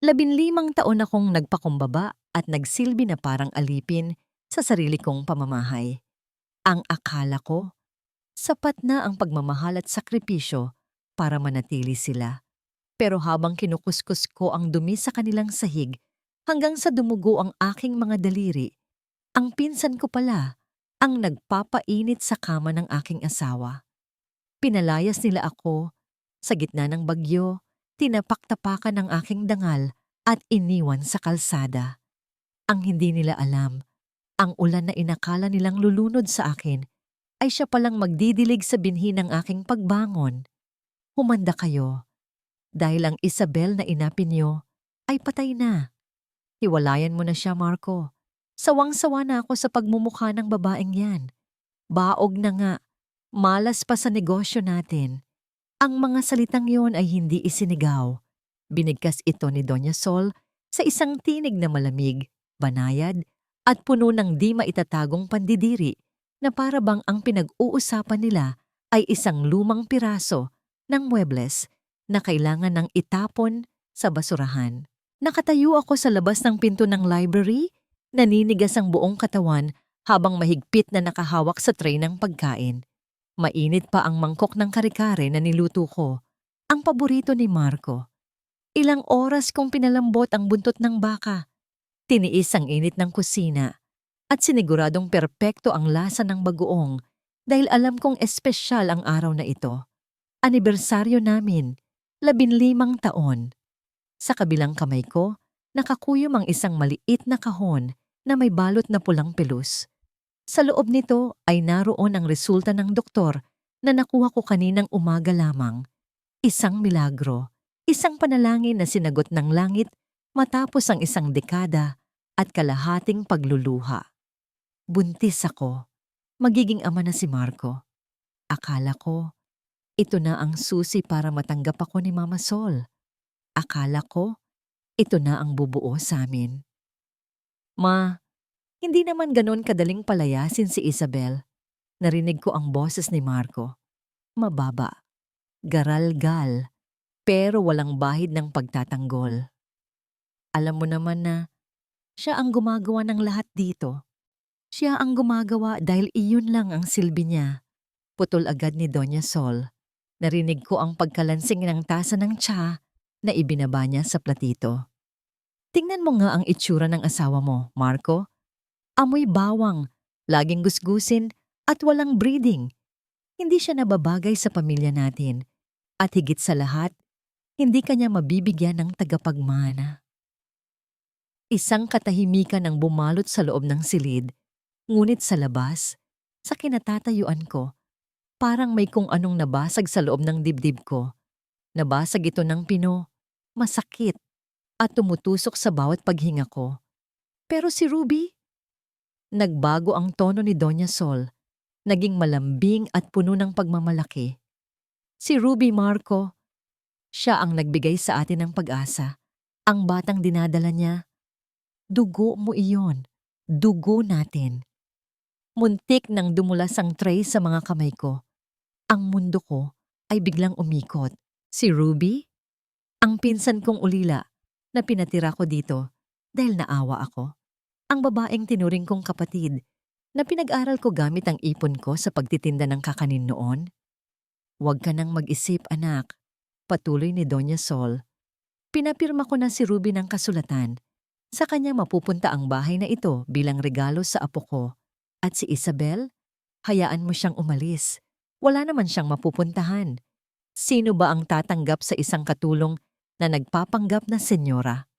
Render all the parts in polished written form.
15 taon akong nagpakumbaba at nagsilbi na parang alipin sa sarili kong pamamahay. Ang akala ko, sapat na ang pagmamahal at sakripisyo para manatili sila. Pero habang kinukuskus ko ang dumi sa kanilang sahig hanggang sa dumugo ang aking mga daliri, ang pinsan ko pala ang nagpapainit sa kama ng aking asawa. Pinalayas nila ako sa gitna ng bagyo, tinapak-tapakan ng aking dangal at iniwan sa kalsada. Ang hindi nila alam, ang ulan na inakala nilang lulunod sa akin ay siya palang magdidilig sa binhi ng aking pagbangon. Humanda kayo dahil ang Isabel na inapin niyo ay patay na. Hiwalayan mo na siya, Marco. Sawang-sawa na ako sa pagmumukha ng babaeng yan. Baog na nga, malas pa sa negosyo natin. Ang mga salitang yon ay hindi isinigaw. Binigkas ito ni Doña Sol sa isang tinig na malamig, banayad, at puno ng di maitatagong pandidiri na para bang ang pinag-uusapan nila ay isang lumang piraso ng muebles na kailangan ng itapon sa basurahan. Nakatayo ako sa labas ng pinto ng library, naninigas ang buong katawan habang mahigpit na nakahawak sa tray ng pagkain. Mainit pa ang mangkok ng kare-kare na niluto ko, ang paborito ni Marco. Ilang oras kong pinalambot ang buntot ng baka. Tiniis ang init ng kusina at siniguradong perpekto ang lasa ng bagoong dahil alam kong espesyal ang araw na ito. Anibersaryo namin, 15 taon. Sa kabilang kamay ko, nakakuyom ang isang maliit na kahon na may balot na pulang pelus. Sa loob nito ay naroon ang resulta ng doktor na nakuha ko kaninang umaga lamang. Isang milagro, isang panalangin na sinagot ng langit matapos ang isang dekada at kalahating pagluluha. Buntis ako. Magiging ama na si Marco. Akala ko, ito na ang susi para matanggap ako ni Mama Sol. Akala ko, ito na ang bubuo sa amin. Ma, hindi naman ganon kadaling palayasin si Isabel. Narinig ko ang boses ni Marco. Mababa, garal-gal, pero walang bahid ng pagtatanggol. Alam mo naman na siya ang gumagawa ng lahat dito. Siya ang gumagawa dahil iyon lang ang silbi niya. Putol agad ni Doña Sol. Narinig ko ang pagkalansing ng tasa ng tsa na ibinaba niya sa platito. Tingnan mo nga ang itsura ng asawa mo, Marco. Amoy bawang, laging gusgusin at walang breeding. Hindi siya nababagay sa pamilya natin. At higit sa lahat, hindi kanya mabibigyan ng tagapagmana. Isang katahimikan ang bumalot sa loob ng silid, ngunit sa labas, sa kinatatayuan ko, parang may kung anong nabasag sa loob ng dibdib ko. Nabasag ito ng pino, masakit, at tumutusok sa bawat paghinga ko. Pero si Ruby? Nagbago ang tono ni Doña Sol, naging malambing at puno ng pagmamalaki. Si Ruby, Marco, siya ang nagbigay sa atin ng pag-asa. Ang batang dinadala niya, dugo mo iyon, dugo natin. Muntik nang dumulas ang tray sa mga kamay ko. Ang mundo ko ay biglang umikot. Si Ruby? Ang pinsan kong ulila na pinatira ko dito dahil naawa ako. Ang babaeng tinuring kong kapatid na pinag-aral ko gamit ang ipon ko sa pagtitinda ng kakanin noon. Huwag ka nang mag-isip, anak. Patuloy ni Doña Sol. Pinapirma ko na si Ruby ng kasulatan. Sa kanya mapupunta ang bahay na ito bilang regalo sa apo ko. At si Isabel, hayaan mo siyang umalis. Wala naman siyang mapupuntahan. Sino ba ang tatanggap sa isang katulong na nagpapanggap na senyora?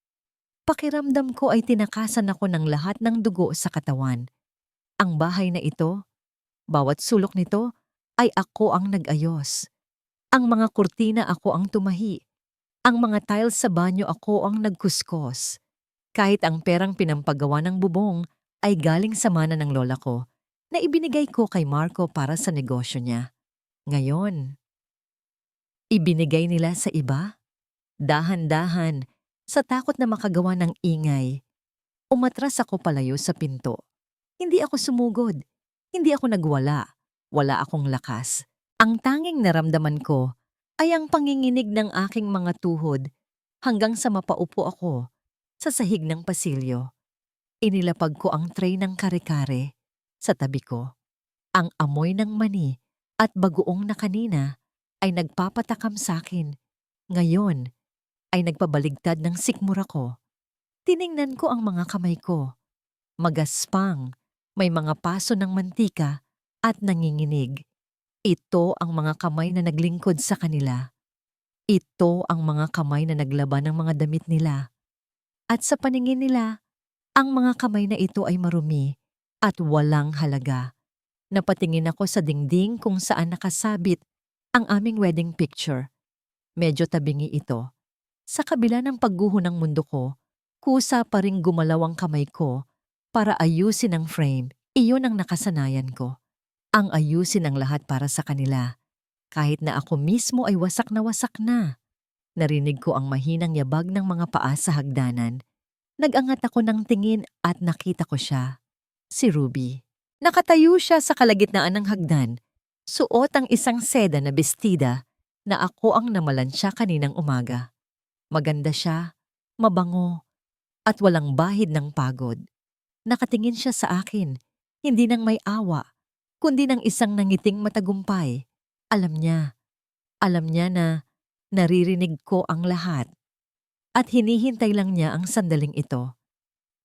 Pakiramdam ko ay tinakasan ako ng lahat ng dugo sa katawan. Ang bahay na ito, bawat sulok nito, ay ako ang nag-ayos. Ang mga kurtina ako ang tumahi. Ang mga tiles sa banyo ako ang nagkuskos. Kahit ang perang pinampagawa ng bubong ay galing sa mana ng lola ko na ibinigay ko kay Marco para sa negosyo niya. Ngayon, ibinigay nila sa iba? Dahan-dahan, sa takot na makagawa ng ingay. Umatras ako palayo sa pinto. Hindi ako sumugod. Hindi ako nagwala. Wala akong lakas. Ang tanging naramdaman ko ay ang panginginig ng aking mga tuhod hanggang sa mapaupo ako sa sahig ng pasilyo. Inilapag ko ang tray ng kare-kare sa tabi ko. Ang amoy ng mani at bagoong na kanina ay nagpapatakam sa'kin. Ngayon ay nagpabaligtad ng sikmura ko. Tiningnan ko ang mga kamay ko. Magaspang, may mga paso ng mantika at nanginginig. Ito ang mga kamay na naglingkod sa kanila. Ito ang mga kamay na naglaban ng mga damit nila. At sa paningin nila, ang mga kamay na ito ay marumi at walang halaga. Napatingin ako sa dingding kung saan nakasabit ang aming wedding picture. Medyo tabingi ito. Sa kabila ng pagguho ng mundo ko, kusa pa ring gumalaw ang kamay ko para ayusin ang frame. Iyon ang nakasanayan ko. Ang ayusin ang lahat para sa kanila. Kahit na ako mismo ay wasak na wasak na. Narinig ko ang mahinang yabag ng mga paa sa hagdanan. Nag-angat ako ng tingin at nakita ko siya. Si Ruby. Nakatayo siya sa kalagitnaan ng hagdan. Suot ang isang seda na bestida na ako ang namalansya kaninang umaga. Maganda siya, mabango, at walang bahid ng pagod. Nakatingin siya sa akin, hindi nang may awa, kundi ng isang nangiting matagumpay. Alam niya na naririnig ko ang lahat. At hinihintay lang niya ang sandaling ito.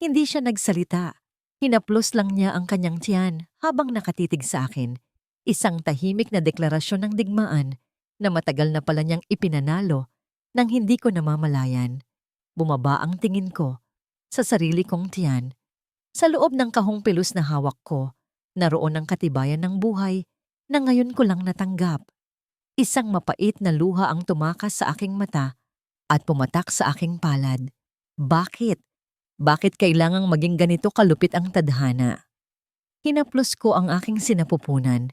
Hindi siya nagsalita. Hinaplos lang niya ang kanyang tiyan habang nakatitig sa akin. Isang tahimik na deklarasyon ng digmaan na matagal na pala niyang ipinanalo nang hindi ko namamalayan. Bumaba ang tingin ko sa sarili kong tiyan. Sa loob ng kahong pilus na hawak ko, naroon ang katibayan ng buhay na ngayon ko lang natanggap. Isang mapait na luha ang tumakas sa aking mata at pumatak sa aking palad. Bakit? Bakit kailangang maging ganito kalupit ang tadhana? Hinaplos ko ang aking sinapupunan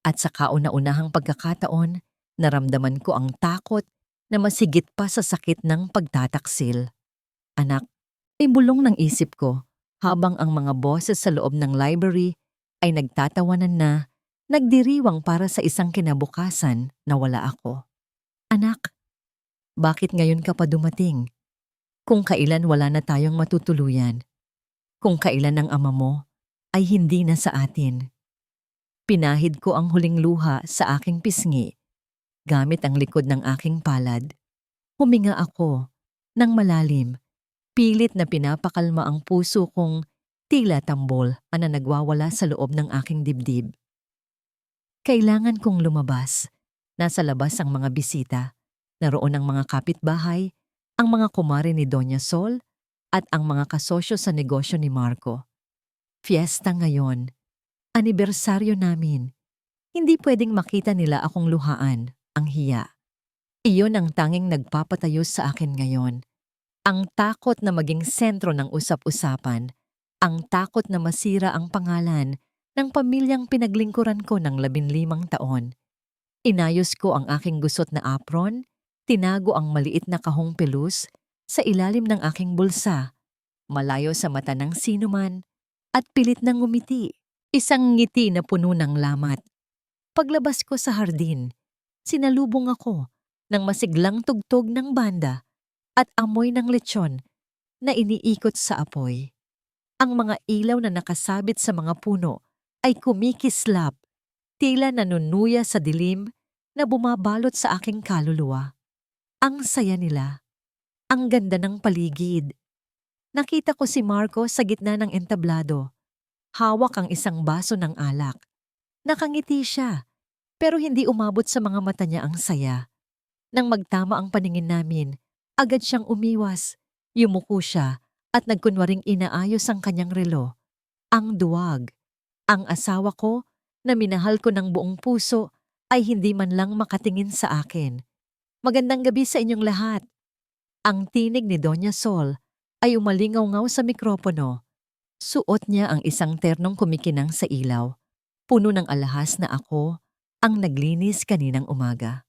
at sa kauna-unahang pagkakataon, naramdaman ko ang takot na masigit pa sa sakit ng pagtataksil. Anak, ay bulong ng isip ko habang ang mga boses sa loob ng library ay nagtatawanan na nagdiriwang para sa isang kinabukasan na wala ako. Anak, bakit ngayon ka pa dumating? Kung kailan wala na tayong matutuluyan. Kung kailan ang ama mo ay hindi na sa atin. Pinahid ko ang huling luha sa aking pisngi gamit ang likod ng aking palad. Huminga ako ng malalim, pilit na pinapakalma ang puso kong tila tambol na nagwawala sa loob ng aking dibdib. Kailangan kong lumabas. Nasa labas ang mga bisita. Naroon ang mga kapitbahay, ang mga kumare ni Doña Sol at ang mga kasosyo sa negosyo ni Marco. Fiesta ngayon. Anibersaryo namin. Hindi pwedeng makita nila akong luhaan, ang hiya. Iyon ang tanging nagpapatayo sa akin ngayon. Ang takot na maging sentro ng usap-usapan. Ang takot na masira ang pangalan ng pamilyang pinaglingkuran ko ng 15 taon. Inayos ko ang aking gusot na apron, tinago ang maliit na kahong pelus sa ilalim ng aking bulsa, malayo sa mata ng sinuman, at pilit na ngumiti, isang ngiti na puno ng lamat. Paglabas ko sa hardin, sinalubong ako ng masiglang tugtog ng banda at amoy ng lechon na iniikot sa apoy. Ang mga ilaw na nakasabit sa mga puno ay kumikislap, tila nanunuya sa dilim na bumabalot sa aking kaluluwa. Ang saya nila. Ang ganda ng paligid. Nakita ko si Marco sa gitna ng entablado. Hawak ang isang baso ng alak. Nakangiti siya, pero hindi umabot sa mga mata niya ang saya. Nang magtama ang paningin namin, agad siyang umiwas. Yumuko siya at nagkunwaring inaayos ang kanyang relo. Ang duwag. Ang asawa ko, na minahal ko ng buong puso, ay hindi man lang makatingin sa akin. Magandang gabi sa inyong lahat. Ang tinig ni Doña Sol ay umalingaw-ngaw sa mikropono. Suot niya ang isang ternong kumikinang sa ilaw. Puno ng alahas na ako ang naglinis kaninang umaga.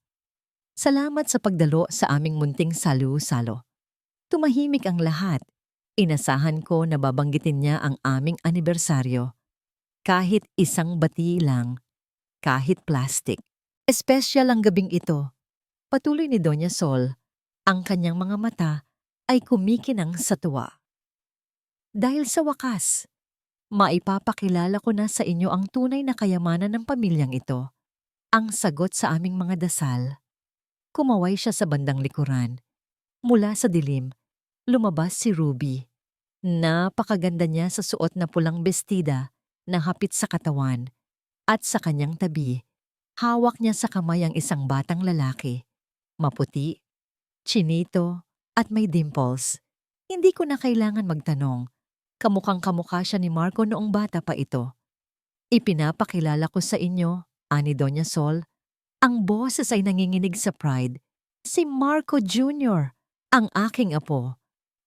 Salamat sa pagdalo sa aming munting salu-salo. Tumahimik ang lahat. Inasahan ko na babanggitin niya ang aming anibersaryo. Kahit isang bati lang, kahit plastic. Espesyal ang gabing ito. Patuloy ni Doña Sol, Ang kanyang mga mata ay kumikinang sa tuwa. Dahil sa wakas, maipapakilala ko na sa inyo ang tunay na kayamanan ng pamilyang ito. Ang sagot sa aming mga dasal. Kumaway siya sa bandang likuran. Mula sa dilim, lumabas si Ruby. Napakaganda niya sa suot na pulang bestida na hapit sa katawan at sa kanyang tabi, hawak niya sa kamay ang isang batang lalaki. Maputi, chinito, at may dimples. Hindi ko na kailangan magtanong. Kamukhang kamukha siya ni Marco noong bata pa ito. Ipinapakilala ko sa inyo, ani Doña Sol, ang boses ay nanginginig sa pride. Si Marco Jr., ang aking apo,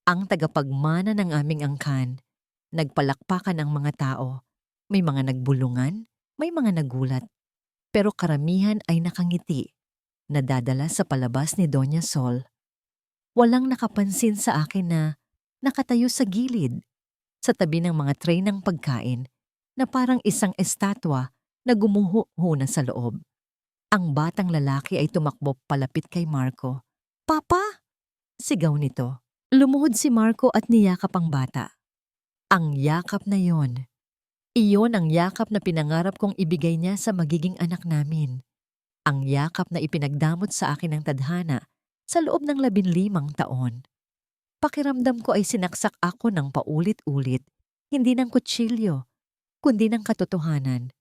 ang tagapagmana ng aming angkan. Nagpalakpakan ang mga tao. May mga nagbulungan, may mga nagulat. Pero karamihan ay nakangiti, nadadala sa palabas ni Doña Sol. Walang nakapansin sa akin na nakatayo sa gilid, sa tabi ng mga tray ng pagkain, na parang isang estatwa na gumuho na sa loob. Ang batang lalaki ay tumakbo palapit kay Marco. "Papa!" sigaw nito. Lumuhod si Marco at niyakap ang bata. Ang yakap na iyon ang yakap na pinangarap kong ibigay niya sa magiging anak namin. Ang yakap na ipinagdamot sa akin ng tadhana sa loob ng 15 taon. Pakiramdam ko ay sinaksak ako ng paulit-ulit, hindi ng kutsilyo, kundi ng katotohanan.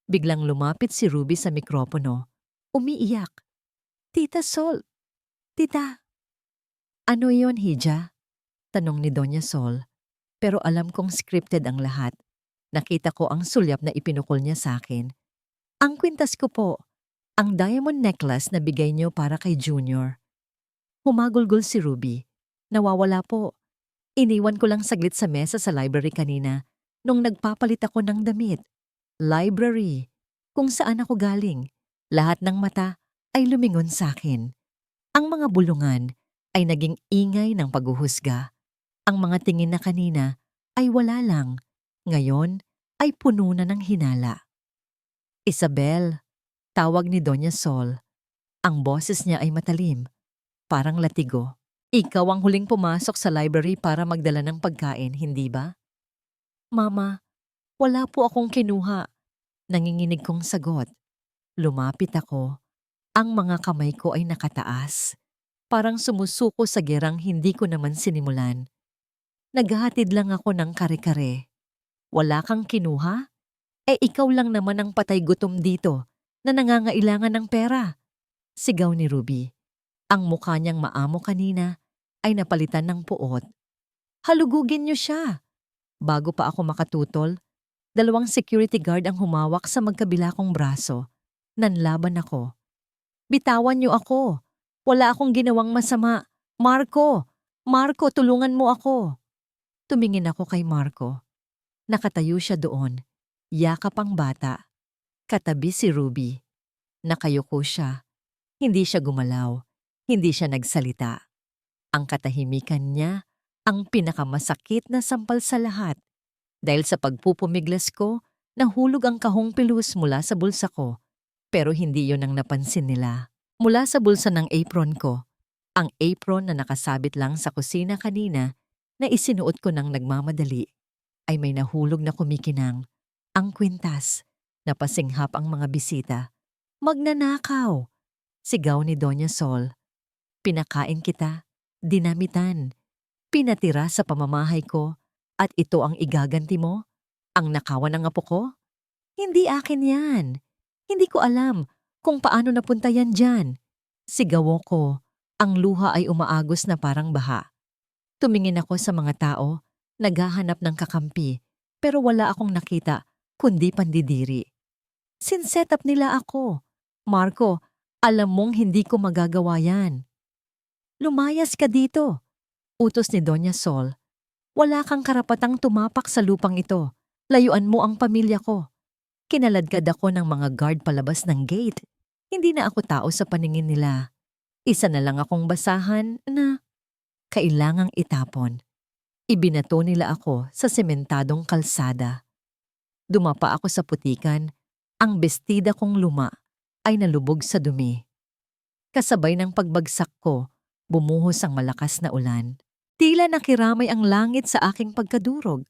Biglang lumapit si Ruby sa mikropono, umiiyak. "Tita Sol, tita." "Ano yon, Hija?" tanong ni Doña Sol. Pero alam kong scripted ang lahat. Nakita ko ang sulyap na ipinukol niya sa akin. "Ang kwintas ko po, ang diamond necklace na bigay niyo para kay Junior." Humagulgol si Ruby. "Nawawala po. Iniwan ko lang saglit sa mesa sa library kanina nung nagpapalit ako ng damit." Library, kung saan ako galing. Lahat ng mata ay lumingon sa akin. Ang mga bulungan ay naging ingay ng paghuhusga. Ang mga tingin na kanina ay wala lang. Ngayon ay puno na ng hinala. "Isabel," tawag ni Doña Sol. Ang boses niya ay matalim, parang latigo. "Ikaw ang huling pumasok sa library para magdala ng pagkain, hindi ba?" "Mama, wala po akong kinuha." Nanginginig kong sagot. Lumapit ako. Ang mga kamay ko ay nakataas. Parang sumusuko sa gerang hindi ko naman sinimulan. "Naghahatid lang ako ng kare-kare." "Wala kang kinuha? Eh ikaw lang naman ang patay gutom dito na nangangailangan ng pera." Sigaw ni Ruby. Ang mukha niyang maamo kanina ay napalitan ng puot. "Halugugin niyo siya." Bago pa ako makatutol, 2 security guard ang humawak sa magkabila kong braso. Nanlaban ako. "Bitawan niyo ako. Wala akong ginawang masama. Marco! Marco, tulungan mo ako." Tumingin ako kay Marco. Nakatayo siya doon. Yakap ang bata. Katabi si Ruby. Nakayuko siya. Hindi siya gumalaw. Hindi siya nagsalita. Ang katahimikan niya ang pinakamasakit na sampal sa lahat. Dahil sa pagpupumiglas ko, nahulog ang kahong pilus mula sa bulsa ko. Pero hindi yon ang napansin nila. Mula sa bulsa ng apron ko, ang apron na nakasabit lang sa kusina kanina na isinuot ko ng nagmamadali, ay may nahulog na kumikinang. Ang kwintas, napasinghap ang mga bisita. "Magnanakaw!" sigaw ni Doña Sol. "Pinakain kita, dinamitan, pinatira sa pamamahay ko, at ito ang igaganti mo? Ang nakawan ng apo ko? Hindi akin yan. Hindi ko alam kung paano napunta yan dyan." Sigaw ko. Ang luha ay umaagos na parang baha. Tumingin ako sa mga tao, naghahanap ng kakampi, pero wala akong nakita kundi pandidiri. Sinset up nila ako. "Marco, alam mong hindi ko magagawa yan." "Lumayas ka dito," utos ni Doña Sol. "Wala kang karapatang tumapak sa lupang ito. Layuan mo ang pamilya ko." Kinaladkad ako ng mga guard palabas ng gate. Hindi na ako tao sa paningin nila. Isa na lang akong basahan na kailangang itapon. Ibinato nila ako sa sementadong kalsada. Dumapa ako sa putikan. Ang bestida kong luma ay nalubog sa dumi. Kasabay ng pagbagsak ko, Bumuhos ang malakas na ulan. Tila nakiramay ang langit sa aking pagkadurog.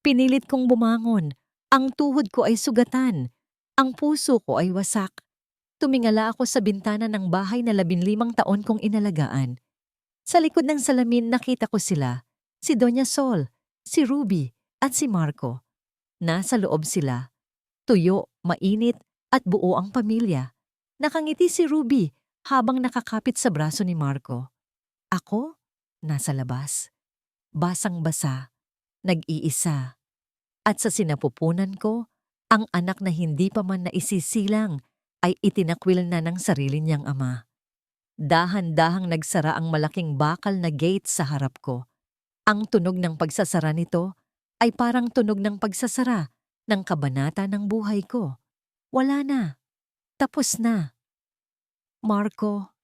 Pinilit kong bumangon. Ang tuhod ko ay sugatan. Ang puso ko ay wasak. Tumingala ako sa bintana ng bahay na 15 taon kong inalagaan. Sa likod ng salamin nakita ko sila. Si Doña Sol, si Ruby, at si Marco. Nasa loob sila. Tuyo, mainit, at buo ang pamilya. Nakangiti si Ruby habang nakakapit sa braso ni Marco. Ako, nasa labas. Basang-basa, nag-iisa. At sa sinapupunan ko, ang anak na hindi pa man naisisilang ay itinakwil na ng sarili niyang ama. Dahan-dahang nagsara ang malaking bakal na gate sa harap ko. Ang tunog ng pagsasara nito ay parang tunog ng pagsasara ng kabanata ng buhay ko. Wala na. Tapos na. Marco,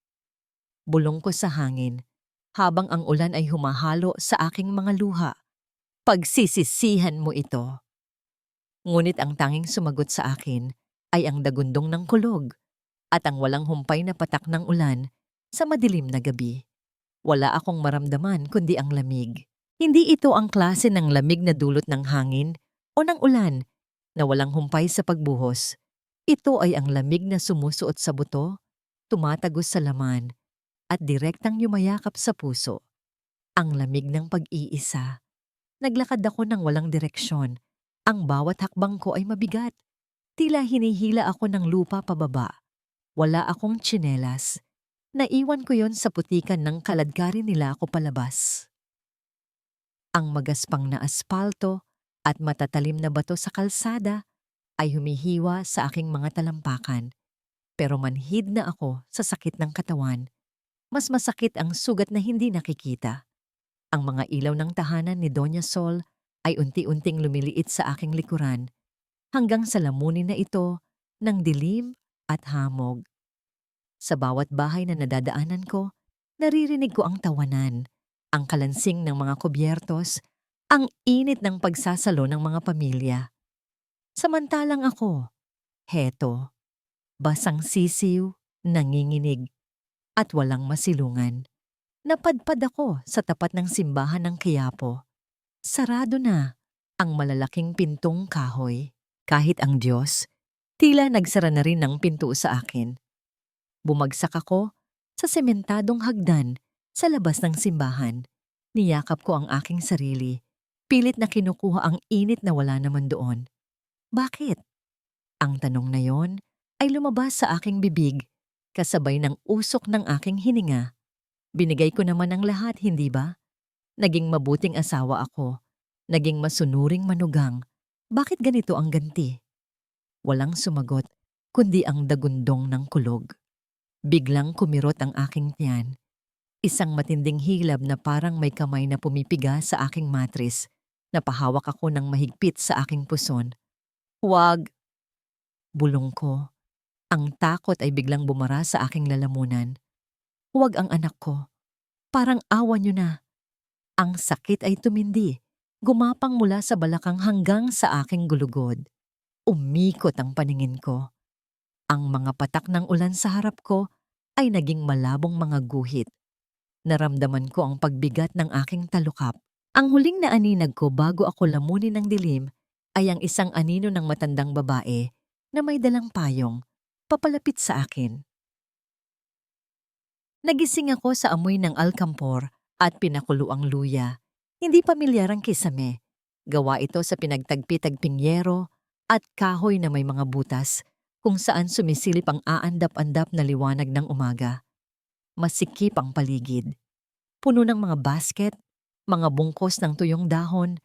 bulong ko sa hangin habang ang ulan ay humahalo sa aking mga luha. Pagsisisihan mo ito. Ngunit ang tanging sumagot sa akin ay ang dagundong ng kulog at ang walang humpay na patak ng ulan sa madilim na gabi. Wala akong maramdaman kundi ang lamig. Hindi ito ang klase ng lamig na dulot ng hangin o ng ulan na walang humpay sa pagbuhos. Ito ay ang lamig na sumusuot sa buto, tumatagos sa laman, at direktang yumayakap sa puso. Ang lamig ng pag-iisa. Naglakad ako ng walang direksyon. Ang bawat hakbang ko ay mabigat. Tila hinihila ako ng lupa pababa. Wala akong tsinelas. Naiwan ko yon sa putikan ng kaladkarin nila ako palabas. Ang magaspang na aspalto at matatalim na bato sa kalsada ay humihiwa sa aking mga talampakan. Pero manhid na ako sa sakit ng katawan. Mas masakit ang sugat na hindi nakikita. Ang mga ilaw ng tahanan ni Doña Sol ay unti-unting lumiliit sa aking likuran hanggang sa lamunin na ito ng dilim at hamog. Sa bawat bahay na nadadaanan ko, naririnig ko ang tawanan, ang kalansing ng mga kubyertos, ang init ng pagsasalo ng mga pamilya. Samantalang ako, heto, basang sisiw, nanginginig, at walang masilungan. Napadpad ako sa tapat ng simbahan ng Quiapo. Sarado na ang malalaking pintong kahoy. Kahit ang Diyos, tila nagsara na rin ng pinto sa akin. Bumagsak ako sa sementadong hagdan sa labas ng simbahan. Niyakap ko ang aking sarili. Pilit na kinukuha ang init na wala naman doon. Bakit? Ang tanong na yon ay lumabas sa aking bibig kasabay ng usok ng aking hininga. Binigay ko naman ang lahat, hindi ba? Naging mabuting asawa ako. Naging masunuring manugang. Bakit ganito ang ganti? Walang sumagot, kundi ang dagundong ng kulog. Biglang kumirot ang aking tiyan. Isang matinding hilab na parang may kamay na pumipiga sa aking matris. Napahawak ako ng mahigpit sa aking puson. Huwag! Bulong ko. Ang takot ay biglang bumara sa aking lalamunan. Huwag ang anak ko. Parang awa niyo na. Ang sakit ay tumindi. Gumapang mula sa balakang hanggang sa aking gulugod. Umikot ang paningin ko. Ang mga patak ng ulan sa harap ko ay naging malabong mga guhit. Naramdaman ko ang pagbigat ng aking talukap. Ang huling na aninag ko bago ako lamunin ng dilim ay ang isang anino ng matandang babae na may dalang payong, papalapit sa akin. Nagising ako sa amoy ng alkampor at pinakulo ang luya. Hindi pamilyar ang kisame. Gawa ito sa pinagtagpi-tagping yero at kahoy na may mga butas kung saan sumisilip ang aandap-andap na liwanag ng umaga. Masikip ang paligid. Puno ng mga basket, mga bungkos ng tuyong dahon,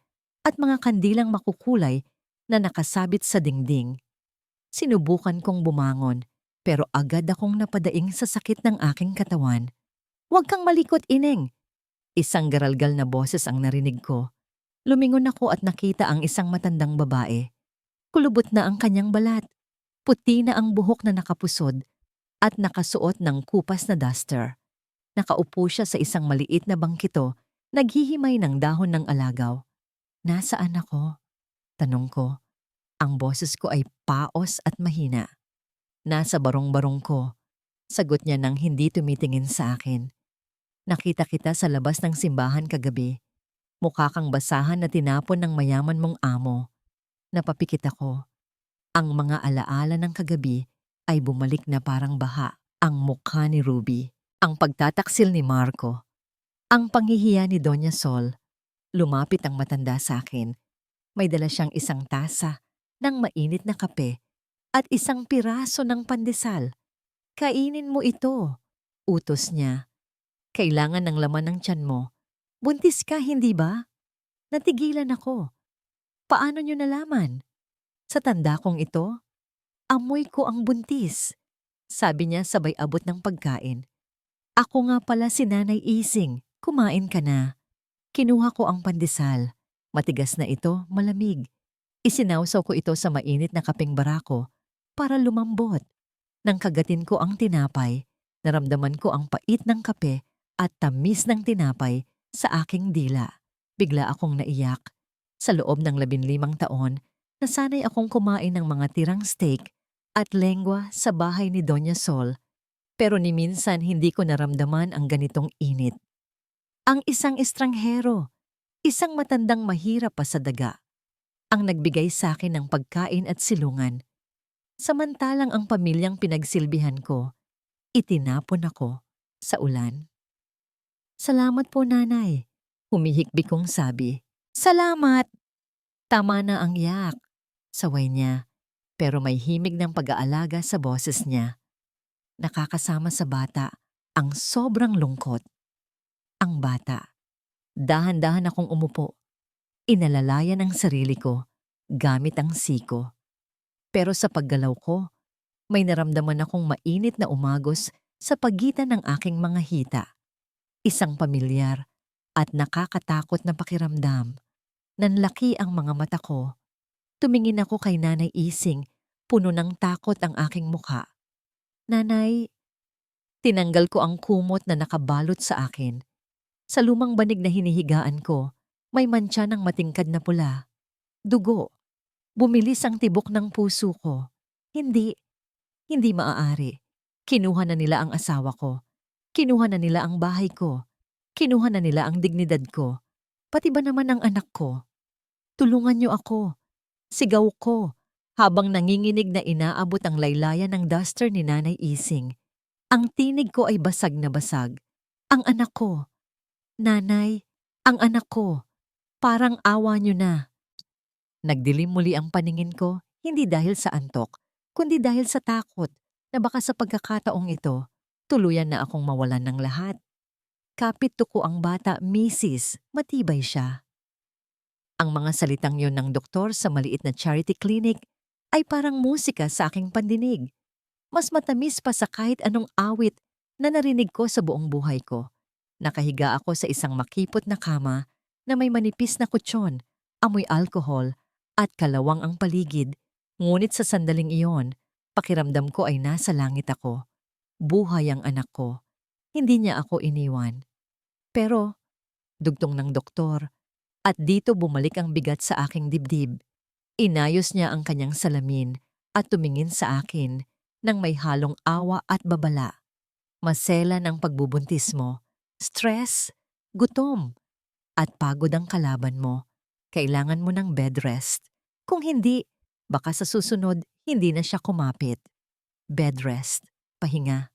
at mga kandilang makukulay na nakasabit sa dingding. Sinubukan kong bumangon, pero agad akong napadaing sa sakit ng aking katawan. Huwag kang malikot, Ineng! Isang garalgal na boses ang narinig ko. Lumingon ako at nakita ang isang matandang babae. Kulubot na ang kanyang balat. Puti na ang buhok na nakapusod at nakasuot ng kupas na duster. Nakaupo siya sa isang maliit na bangkito, naghihimay ng dahon ng alagaw. Nasaan ako? Tanong ko. Ang boses ko ay paos at mahina. Nasa barong-barong ko. Sagot niya nang hindi tumitingin sa akin. Nakita kita sa labas ng simbahan kagabi. Mukha kang basahan na tinapon ng mayaman mong amo. Napapikit ako. Ang mga alaala ng kagabi ay bumalik na parang baha. Ang mukha ni Ruby, ang pagtataksil ni Marco, ang panghihiya ni Doña Sol. Lumapit ang matanda sa akin. May dala siyang isang tasa ng mainit na kape at isang piraso ng pandesal. Kainin mo ito, utos niya. Kailangan ng laman ng tiyan mo. Buntis ka, hindi ba? Natigilan ako. Paano niyo nalaman? Sa tanda kong ito, amoy ko ang buntis. Sabi niya sabay abot ng pagkain. Ako nga pala si Nanay Ising, kumain ka na. Kinuha ko ang pandesal. Matigas na ito, malamig. Isinawsaw ko ito sa mainit na kapeng barako para lumambot. Nang kagatin ko ang tinapay, naramdaman ko ang pait ng kape at tamis ng tinapay sa aking dila. Bigla akong naiyak. Sa loob ng 15 taon, nasanay akong kumain ng mga tirang steak at lengwa sa bahay ni Doña Sol, pero ni minsan hindi ko naramdaman ang ganitong init. Ang isang estranghero, isang matandang mahirap pa sa daga, ang nagbigay sa akin ng pagkain at silungan. Samantalang ang pamilyang pinagsilbihan ko, itinapon ako sa ulan. Salamat po, Nanay. Humihikbi kong sabi. Salamat! Tama na ang yak. Saway niya, pero may himig ng pag-aalaga sa boses niya. Nakakasama sa bata ang sobrang lungkot. Ang bata. Dahan-dahan akong umupo. Inalalayan ang sarili ko gamit ang siko. Pero sa paggalaw ko, may naramdaman akong mainit na umagos sa pagitan ng aking mga hita. Isang pamilyar at nakakatakot na pakiramdam. Nanlaki ang mga mata ko. Tumingin ako kay Nanay Ising, puno ng takot ang aking mukha. Nanay, tinanggal ko ang kumot na nakabalot sa akin. Sa lumang banig na hinihigaan ko, may mantsa ng matingkad na pula. Dugo. Bumilis ang tibok ng puso ko. Hindi maaari. Kinuha na nila ang asawa ko. Kinuha na nila ang bahay ko. Kinuha na nila ang dignidad ko. Pati ba naman ang anak ko? Tulungan niyo ako. Sigaw ko habang nanginginig na inaabot ang laylayan ng duster ni Nanay Ising. Ang tinig ko ay basag na basag. Ang anak ko. Nanay, ang anak ko. Parang awa niyo na. Nagdilim muli ang paningin ko, hindi dahil sa antok, kundi dahil sa takot na baka sa pagkakataong ito, tuluyan na akong mawalan ng lahat. Kapit tuko ang bata, Mrs. Matibay siya. Ang mga salitang yon ng doktor sa maliit na charity clinic ay parang musika sa aking pandinig. Mas matamis pa sa kahit anong awit na narinig ko sa buong buhay ko. Nakahiga ako sa isang makipot na kama na may manipis na kutsyon, amoy alkohol at kalawang ang paligid. Ngunit sa sandaling iyon, pakiramdam ko ay nasa langit ako. Buhay ang anak ko. Hindi niya ako iniwan. Pero, dugtong ng doktor, at dito bumalik ang bigat sa aking dibdib. Inayos niya ang kanyang salamin at tumingin sa akin nang may halong awa at babala. Maselan ang pagbubuntis mo, stress, gutom, at pagod ang kalaban mo. Kailangan mo ng bed rest. Kung hindi, baka sa susunod hindi na siya kumapit. Bed rest, pahinga,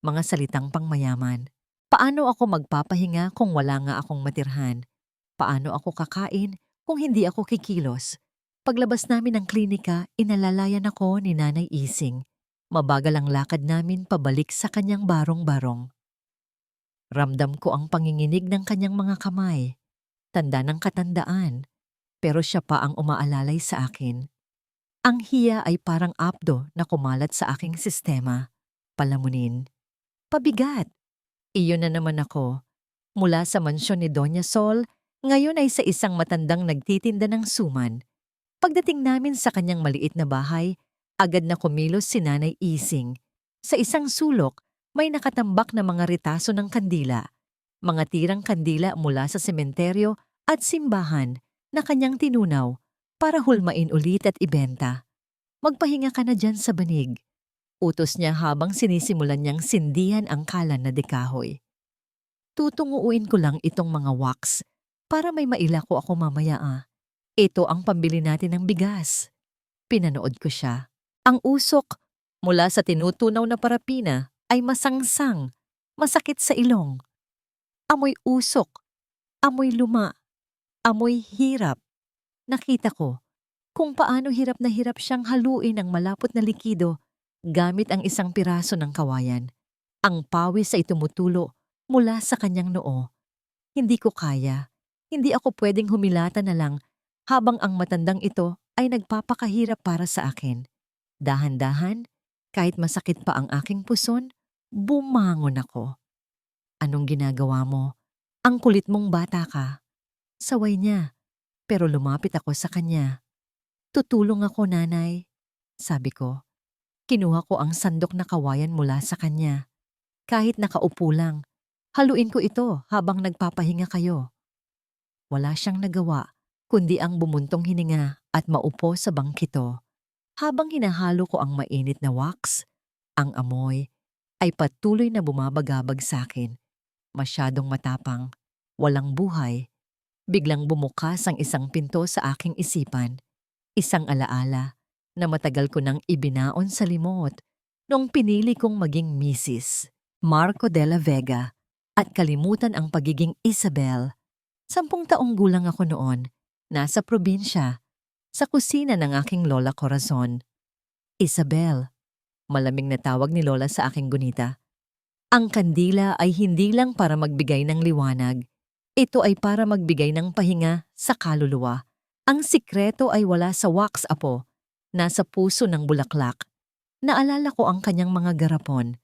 mga salitang pangmayaman. Paano ako magpapahinga kung wala nga akong matirhan? Paano ako kakain kung hindi ako kikilos? Paglabas namin ng klinika, inalalayan ako ni Nanay Ising. Mabagal ang lakad namin pabalik sa kanyang barong-barong. Ramdam ko ang panginginig ng kanyang mga kamay. Tanda ng katandaan, pero siya pa ang umaalalay sa akin. Ang hiya ay parang apdo na kumalat sa aking sistema. Palamunin. Pabigat. Iyon na naman ako. Mula sa mansyon ni Doña Sol, ngayon ay sa isang matandang nagtitinda ng suman. Pagdating namin sa kanyang maliit na bahay, agad na kumilos si Nanay Ising. Sa isang sulok, may nakatambak na mga ritaso ng kandila. Mga tirang kandila mula sa sementeryo at simbahan na kanyang tinunaw para hulmain ulit at ibenta. Magpahinga ka na dyan sa banig. Utos niya habang sinisimulan niyang sindihan ang kalan na dekahoy. Tutunguin ko lang itong mga wax para may mailako ako mamaya Ito ang pambili natin ng bigas. Pinanood ko siya. Ang usok mula sa tinutunaw na parapina ay masangsang, masakit sa ilong. Amoy usok, amoy luma, amoy hirap. Nakita ko kung paano hirap na hirap siyang haluin ang malapot na likido gamit ang isang piraso ng kawayan. Ang pawis ay tumutulo mula sa kanyang noo. Hindi ko kaya. Hindi ako pwedeng humilata na lang habang ang matandang ito ay nagpapakahirap para sa akin. Dahan-dahan, kahit masakit pa ang aking puson, bumangon ako. Anong ginagawa mo? Ang kulit mong bata ka. Saway niya, pero lumapit ako sa kanya. Tutulong ako, nanay. Sabi ko. Kinuha ko ang sandok na kawayan mula sa kanya. Kahit nakaupo lang, haluin ko ito habang nagpapahinga kayo. Wala siyang nagawa, kundi ang bumuntong hininga at maupo sa bangkito. Habang hinahalo ko ang mainit na wax, ang amoy ay patuloy na bumabagabag sa akin. Masyadong matapang, walang buhay. Biglang bumukas ang isang pinto sa aking isipan. Isang alaala na matagal ko nang ibinaon sa limot nung pinili kong maging Mrs. Marco de la Vega at kalimutan ang pagiging Isabel. 10 taong gulang ako noon, nasa probinsya, sa kusina ng aking Lola Corazon. Isabel, malamig na tawag ni Lola sa aking gunita. Ang kandila ay hindi lang para magbigay ng liwanag. Ito ay para magbigay ng pahinga sa kaluluwa. Ang sikreto ay wala sa wax, apo. Nasa puso ng bulaklak. Naalala ko ang kanyang mga garapon.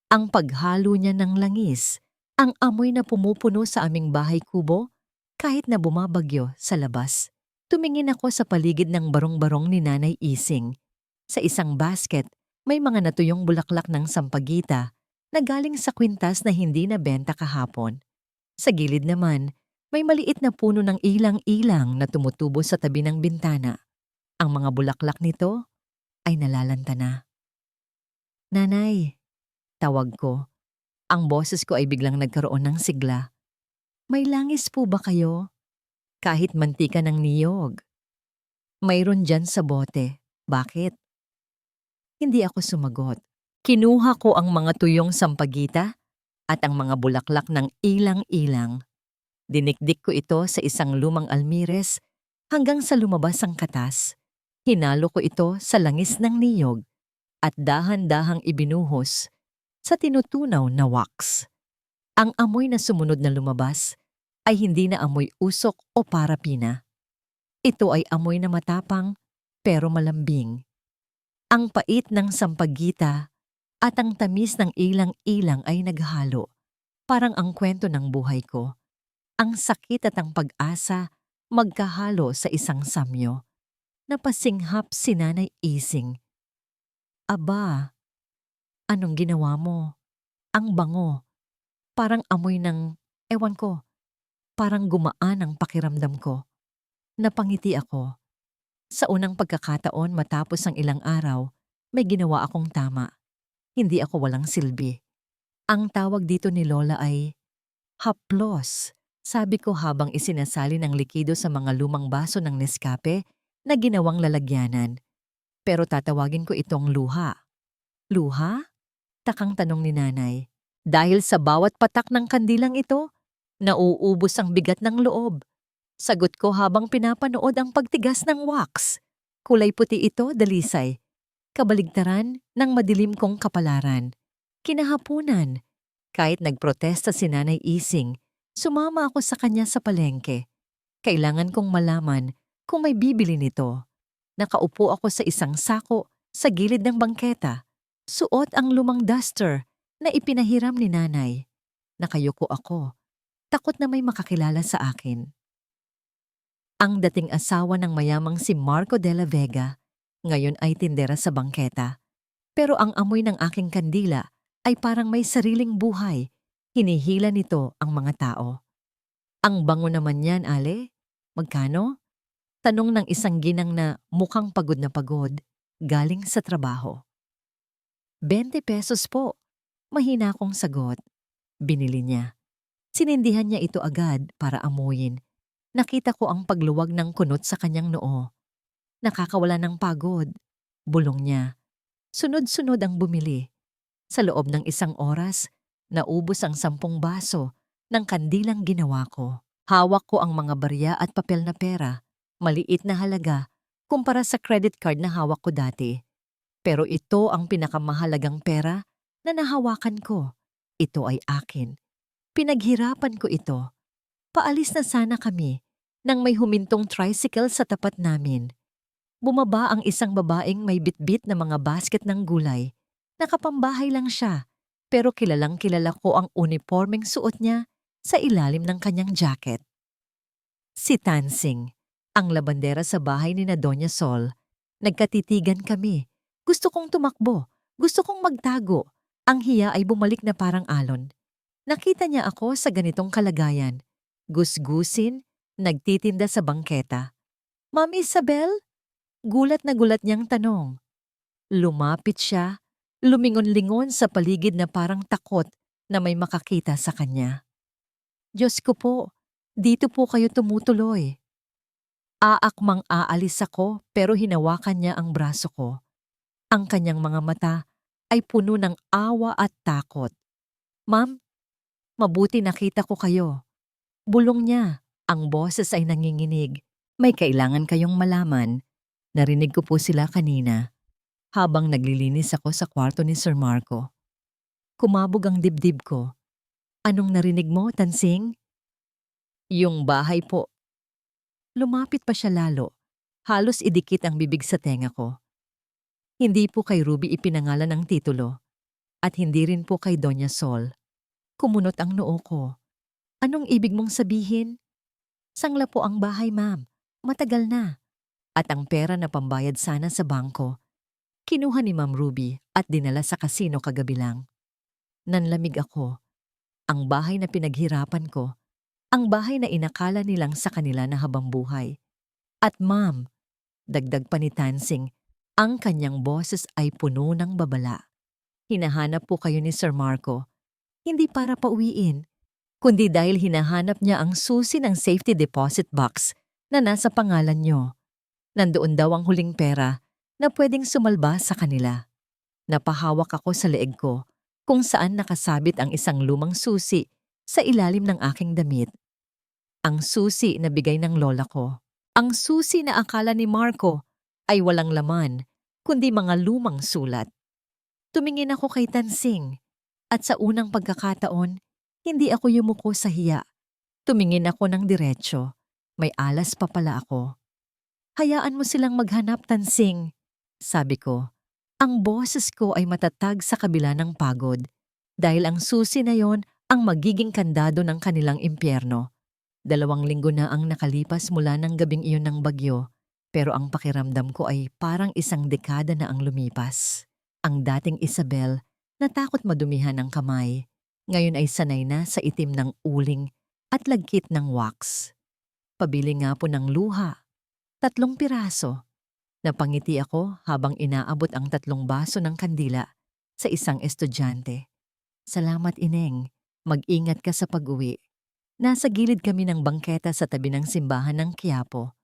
Ang paghalo niya ng langis. Ang amoy na pumupuno sa aming bahay kubo kahit na bumabagyo sa labas. Tumingin ako sa paligid ng barong-barong ni Nanay Ising. Sa isang basket, may mga natuyong bulaklak ng sampagita na galing sa kwintas na hindi nabenta kahapon. Sa gilid naman, may maliit na puno ng ilang-ilang na tumutubo sa tabi ng bintana. Ang mga bulaklak nito ay nalalanta na. Nanay, tawag ko. Ang boses ko ay biglang nagkaroon ng sigla. May langis po ba kayo? Kahit mantika ng niyog. Mayroon dyan sa bote. Bakit? Hindi ako sumagot. Kinuha ko ang mga tuyong sampagita at ang mga bulaklak ng ilang-ilang. Dinikdik ko ito sa isang lumang almires hanggang sa lumabas ang katas. Hinalo ko ito sa langis ng niyog at dahan-dahang ibinuhos sa tinutunaw na wax. Ang amoy na sumunod na lumabas ay hindi na amoy usok o parapina. Ito ay amoy na matapang pero malambing. Ang pait ng sampagita at ang tamis ng ilang-ilang ay naghalo. Parang ang kwento ng buhay ko. Ang sakit at ang pag-asa magkahalo sa isang samyo. Napasinghap si Nanay Ising. Aba, anong ginawa mo? Ang bango. Parang amoy ng, ewan ko, parang gumaan ang pakiramdam ko. Napangiti ako. Sa unang pagkakataon matapos ang ilang araw, may ginawa akong tama. Hindi ako walang silbi. Ang tawag dito ni Lola ay haplos. Sabi ko habang isinasali ng likido sa mga lumang baso ng Nescafe na ginawang lalagyanan. Pero tatawagin ko itong luha. Luha? Takang tanong ni Nanay. Dahil sa bawat patak ng kandilang ito, nauubos ang bigat ng loob. Sagot ko habang pinapanood ang pagtigas ng wax. Kulay puti ito, dalisay. Kabaligtaran ng madilim kong kapalaran. Kinahapunan. Kahit nagprotesta si Nanay Ising, sumama ako sa kanya sa palengke. Kailangan kong malaman kung may bibili nito. Nakaupo ako sa isang sako sa gilid ng bangketa. Suot ang lumang duster na ipinahiram ni Nanay. Nakayuko ako. Takot na may makakilala sa akin. Ang dating asawa ng mayamang si Marco de la Vega, ngayon ay tindera sa bangketa. Pero ang amoy ng aking kandila ay parang may sariling buhay. Hinihila nito ang mga tao. Ang bango naman yan, Ale. Magkano? Tanong ng isang ginang na mukhang pagod na pagod, galing sa trabaho. 20 pesos po. Mahina akong sagot. Binili niya. Sinindihan niya ito agad para amuyin. Nakita ko ang pagluwag ng kunot sa kanyang noo. Nakakawala ng pagod. Bulong niya. Sunod-sunod ang bumili. Sa loob ng 1 oras, naubos ang 10 baso ng kandilang ginawa ko. Hawak ko ang mga barya at papel na pera. Maliit na halaga kumpara sa credit card na hawak ko dati. Pero ito ang pinakamahalagang pera na nahawakan ko. Ito ay akin. Pinaghirapan ko ito. Paalis na sana kami nang may humintong tricycle sa tapat namin. Bumaba ang isang babaeng may bitbit na mga basket ng gulay. Nakapambahay lang siya, pero kilalang kilala ko ang uniformeng suot niya sa ilalim ng kanyang jacket. Si Tansing, ang labandera sa bahay ni na Doña Sol. Nagkatitigan kami. Gusto kong tumakbo. Gusto kong magtago. Ang hiya ay bumalik na parang alon. Nakita niya ako sa ganitong kalagayan. Gusgusin, nagtitinda sa bangketa. Ma'am Isabel? Gulat na gulat niyang tanong. Lumapit siya, lumingon-lingon sa paligid na parang takot na may makakita sa kanya. Diyos ko po, dito po kayo tumutuloy. Aakmang aalis ako pero hinawakan niya ang braso ko. Ang kanyang mga mata ay puno ng awa at takot. Ma'am, mabuti nakita ko kayo. Bulong niya, ang boses ay nanginginig. May kailangan kayong malaman. Narinig ko po sila kanina habang naglilinis ako sa kwarto ni Sir Marco. Kumabog ang dibdib ko. Anong narinig mo, Tansing? Yung bahay po. Lumapit pa siya lalo. Halos idikit ang bibig sa tenga ko. Hindi po kay Ruby ipinangalan ang titulo. At hindi rin po kay Doña Sol. Kumunot ang noo ko. Anong ibig mong sabihin? Sangla po ang bahay, ma'am. Matagal na. At ang pera na pambayad sana sa bangko, kinuha ni Ma'am Ruby at dinala sa kasino kagabi lang. Nanlamig ako. Ang bahay na pinaghirapan ko, ang bahay na inakala nilang sa kanila na habambuhay. At ma'am, dagdag pa ni Tansing, ang kanyang boses ay puno ng babala. Hinahanap po kayo ni Sir Marco, hindi para pauwiin, kundi dahil hinahanap niya ang susi ng safety deposit box na nasa pangalan niyo. Nandoon daw ang huling pera na pwedeng sumalba sa kanila. Napahawak ako sa leeg ko kung saan nakasabit ang isang lumang susi sa ilalim ng aking damit. Ang susi na bigay ng lola ko. Ang susi na akala ni Marco ay walang laman kundi mga lumang sulat. Tumingin ako kay Tansing at sa unang pagkakataon, hindi ako yumuko sa hiya. Tumingin ako ng diretsyo. May alas pa pala ako. Hayaan mo silang maghanap, Tansing. Sabi ko, ang boses ko ay matatag sa kabila ng pagod dahil ang susi na yon ang magiging kandado ng kanilang impyerno. 2 linggo na ang nakalipas mula ng gabing iyon ng bagyo, pero ang pakiramdam ko ay parang 1 dekada na ang lumipas. Ang dating Isabel, natakot madumihan ng kamay, ngayon ay sanay na sa itim ng uling at lagkit ng wax. Pabili nga po ng luha. 3 piraso. Napangiti ako habang inaabot ang 3 baso ng kandila sa isang estudyante. Salamat, Ineng. Mag-ingat ka sa pag-uwi. Nasa gilid kami ng bangketa sa tabi ng simbahan ng Quiapo.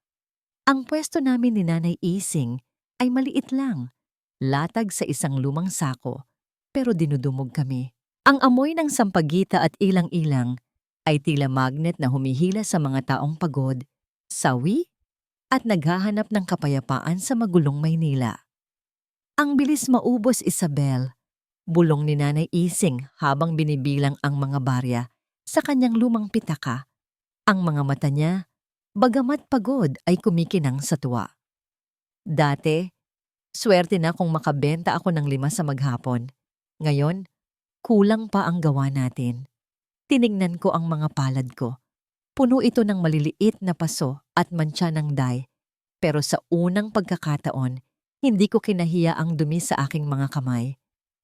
Ang pwesto namin ni Nanay Ising ay maliit lang, latag sa isang lumang sako, pero dinudumog kami. Ang amoy ng sampagita at ilang-ilang ay tila magnet na humihila sa mga taong pagod, sawi, at naghahanap ng kapayapaan sa magulong Maynila. Ang bilis maubos, Isabel, bulong ni Nanay Ising habang binibilang ang mga barya sa kanyang lumang pitaka. Ang mga mata niya, bagamat pagod, ay kumikinang sa tuwa. Dati, swerte na kung makabenta ako ng 5 sa maghapon. Ngayon, kulang pa ang gawa natin. Tinignan ko ang mga palad ko. Puno ito ng maliliit na paso at mantsa ng dye. Pero sa unang pagkakataon, hindi ko kinahiya ang dumi sa aking mga kamay.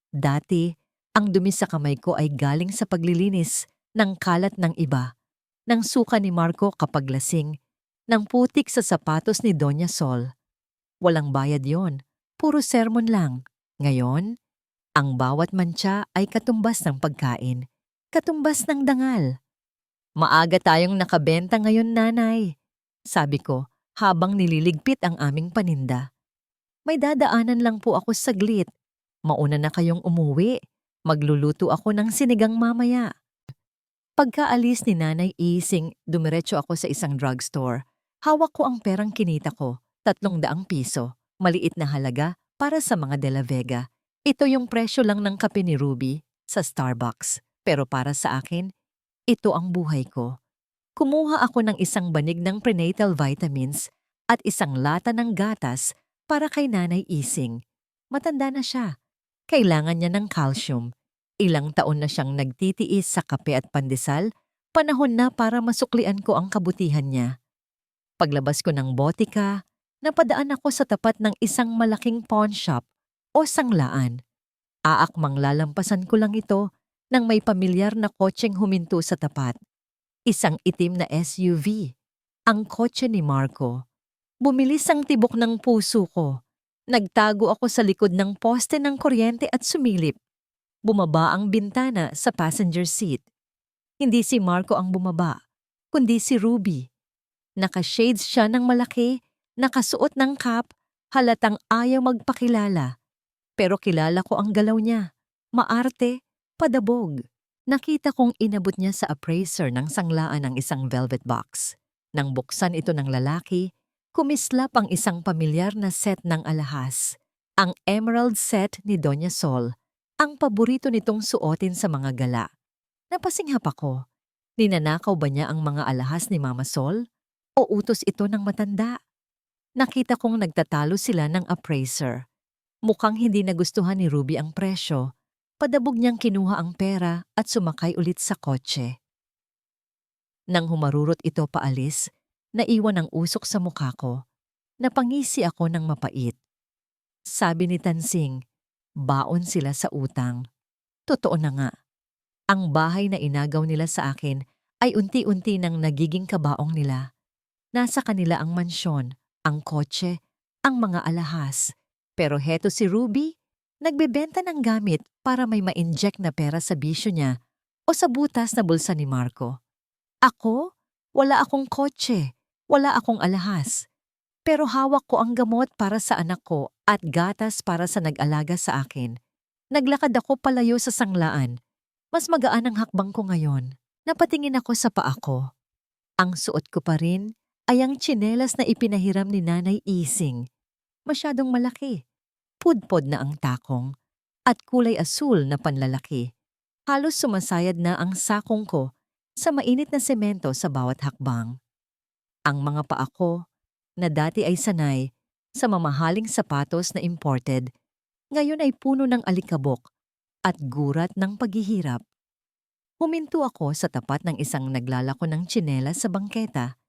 Dati, ang dumi sa kamay ko ay galing sa paglilinis ng kalat ng iba, ng suka ni Marco kapag lasing, ng putik sa sapatos ni Doña Sol. Walang bayad yon, puro sermon lang. Ngayon, ang bawat mantsa ay katumbas ng pagkain, katumbas ng dangal. Maaga tayong nakabenta ngayon, nanay. Sabi ko habang nililigpit ang aming paninda. May dadaanan lang po ako saglit. Mauna na kayong umuwi. Magluluto ako ng sinigang mamaya. Pagkaalis ni Nanay Ising, dumiretso ako sa isang drugstore. Hawak ko ang perang kinita ko, 300 piso. Maliit na halaga para sa mga De La Vega. Ito yung presyo lang ng kape ni Ruby sa Starbucks. Pero para sa akin, ito ang buhay ko. Kumuha ako ng isang banig ng prenatal vitamins at isang lata ng gatas para kay Nanay Ising. Matanda na siya. Kailangan niya ng calcium. Ilang taon na siyang nagtitiis sa kape at pandesal, panahon na para masuklian ko ang kabutihan niya. Paglabas ko ng botika, napadaan ako sa tapat ng isang malaking pawn shop o sanglaan. Aakmang lalampasan ko lang ito nang may pamilyar na kotseng huminto sa tapat. Isang itim na SUV. Ang kotse ni Marco. Bumilis ang tibok ng puso ko. Nagtago ako sa likod ng poste ng kuryente at sumilip. Bumaba ang bintana sa passenger seat. Hindi si Marco ang bumaba, kundi si Ruby. Naka-shades siya ng malaki, nakasuot ng cap, halatang ayaw magpakilala. Pero kilala ko ang galaw niya. Maarte, padabog. Nakita kong inabot niya sa appraiser ng sanglaan ang isang velvet box. Nang buksan ito ng lalaki, kumislap ang isang pamilyar na set ng alahas. Ang emerald set ni Doña Sol. Ang paborito nitong suotin sa mga gala. Napasinghap ako. Ninanakaw ba niya ang mga alahas ni Mama Sol? O utos ito ng matanda? Nakita kong nagtatalo sila ng appraiser. Mukhang hindi nagustuhan ni Ruby ang presyo. Padabog niyang kinuha ang pera at sumakay ulit sa kotse. Nang humarurot ito paalis, naiwan ang usok sa mukha ko. Napangisi ako ng mapait. Sabi ni Tansing, baon sila sa utang. Totoo na nga. Ang bahay na inagaw nila sa akin ay unti-unti nang nagiging kabaong nila. Nasa kanila ang mansyon, ang kotse, ang mga alahas. Pero heto si Ruby, nagbebenta ng gamit para may ma-inject na pera sa bisyo niya o sa butas na bulsa ni Marco. Ako? Wala akong kotse, wala akong alahas. Pero hawak ko ang gamot para sa anak ko at gatas para sa nag-alaga sa akin. Naglakad ako palayo sa sanglaan. Mas magaan ang hakbang ko ngayon. Napatingin ako sa paa ko. Ang suot ko pa rin ay ang tsinelas na ipinahiram ni Nanay Ising. Masyadong malaki. Pudpod na ang takong. At kulay asul na panlalaki. Halos sumasayad na ang sakong ko sa mainit na semento sa bawat hakbang. Ang mga paa ko, na dati ay sanay sa mamahaling sapatos na imported, ngayon ay puno ng alikabok at gurat ng paghihirap. Huminto ako sa tapat ng isang naglalako ng tsinelas sa bangketa.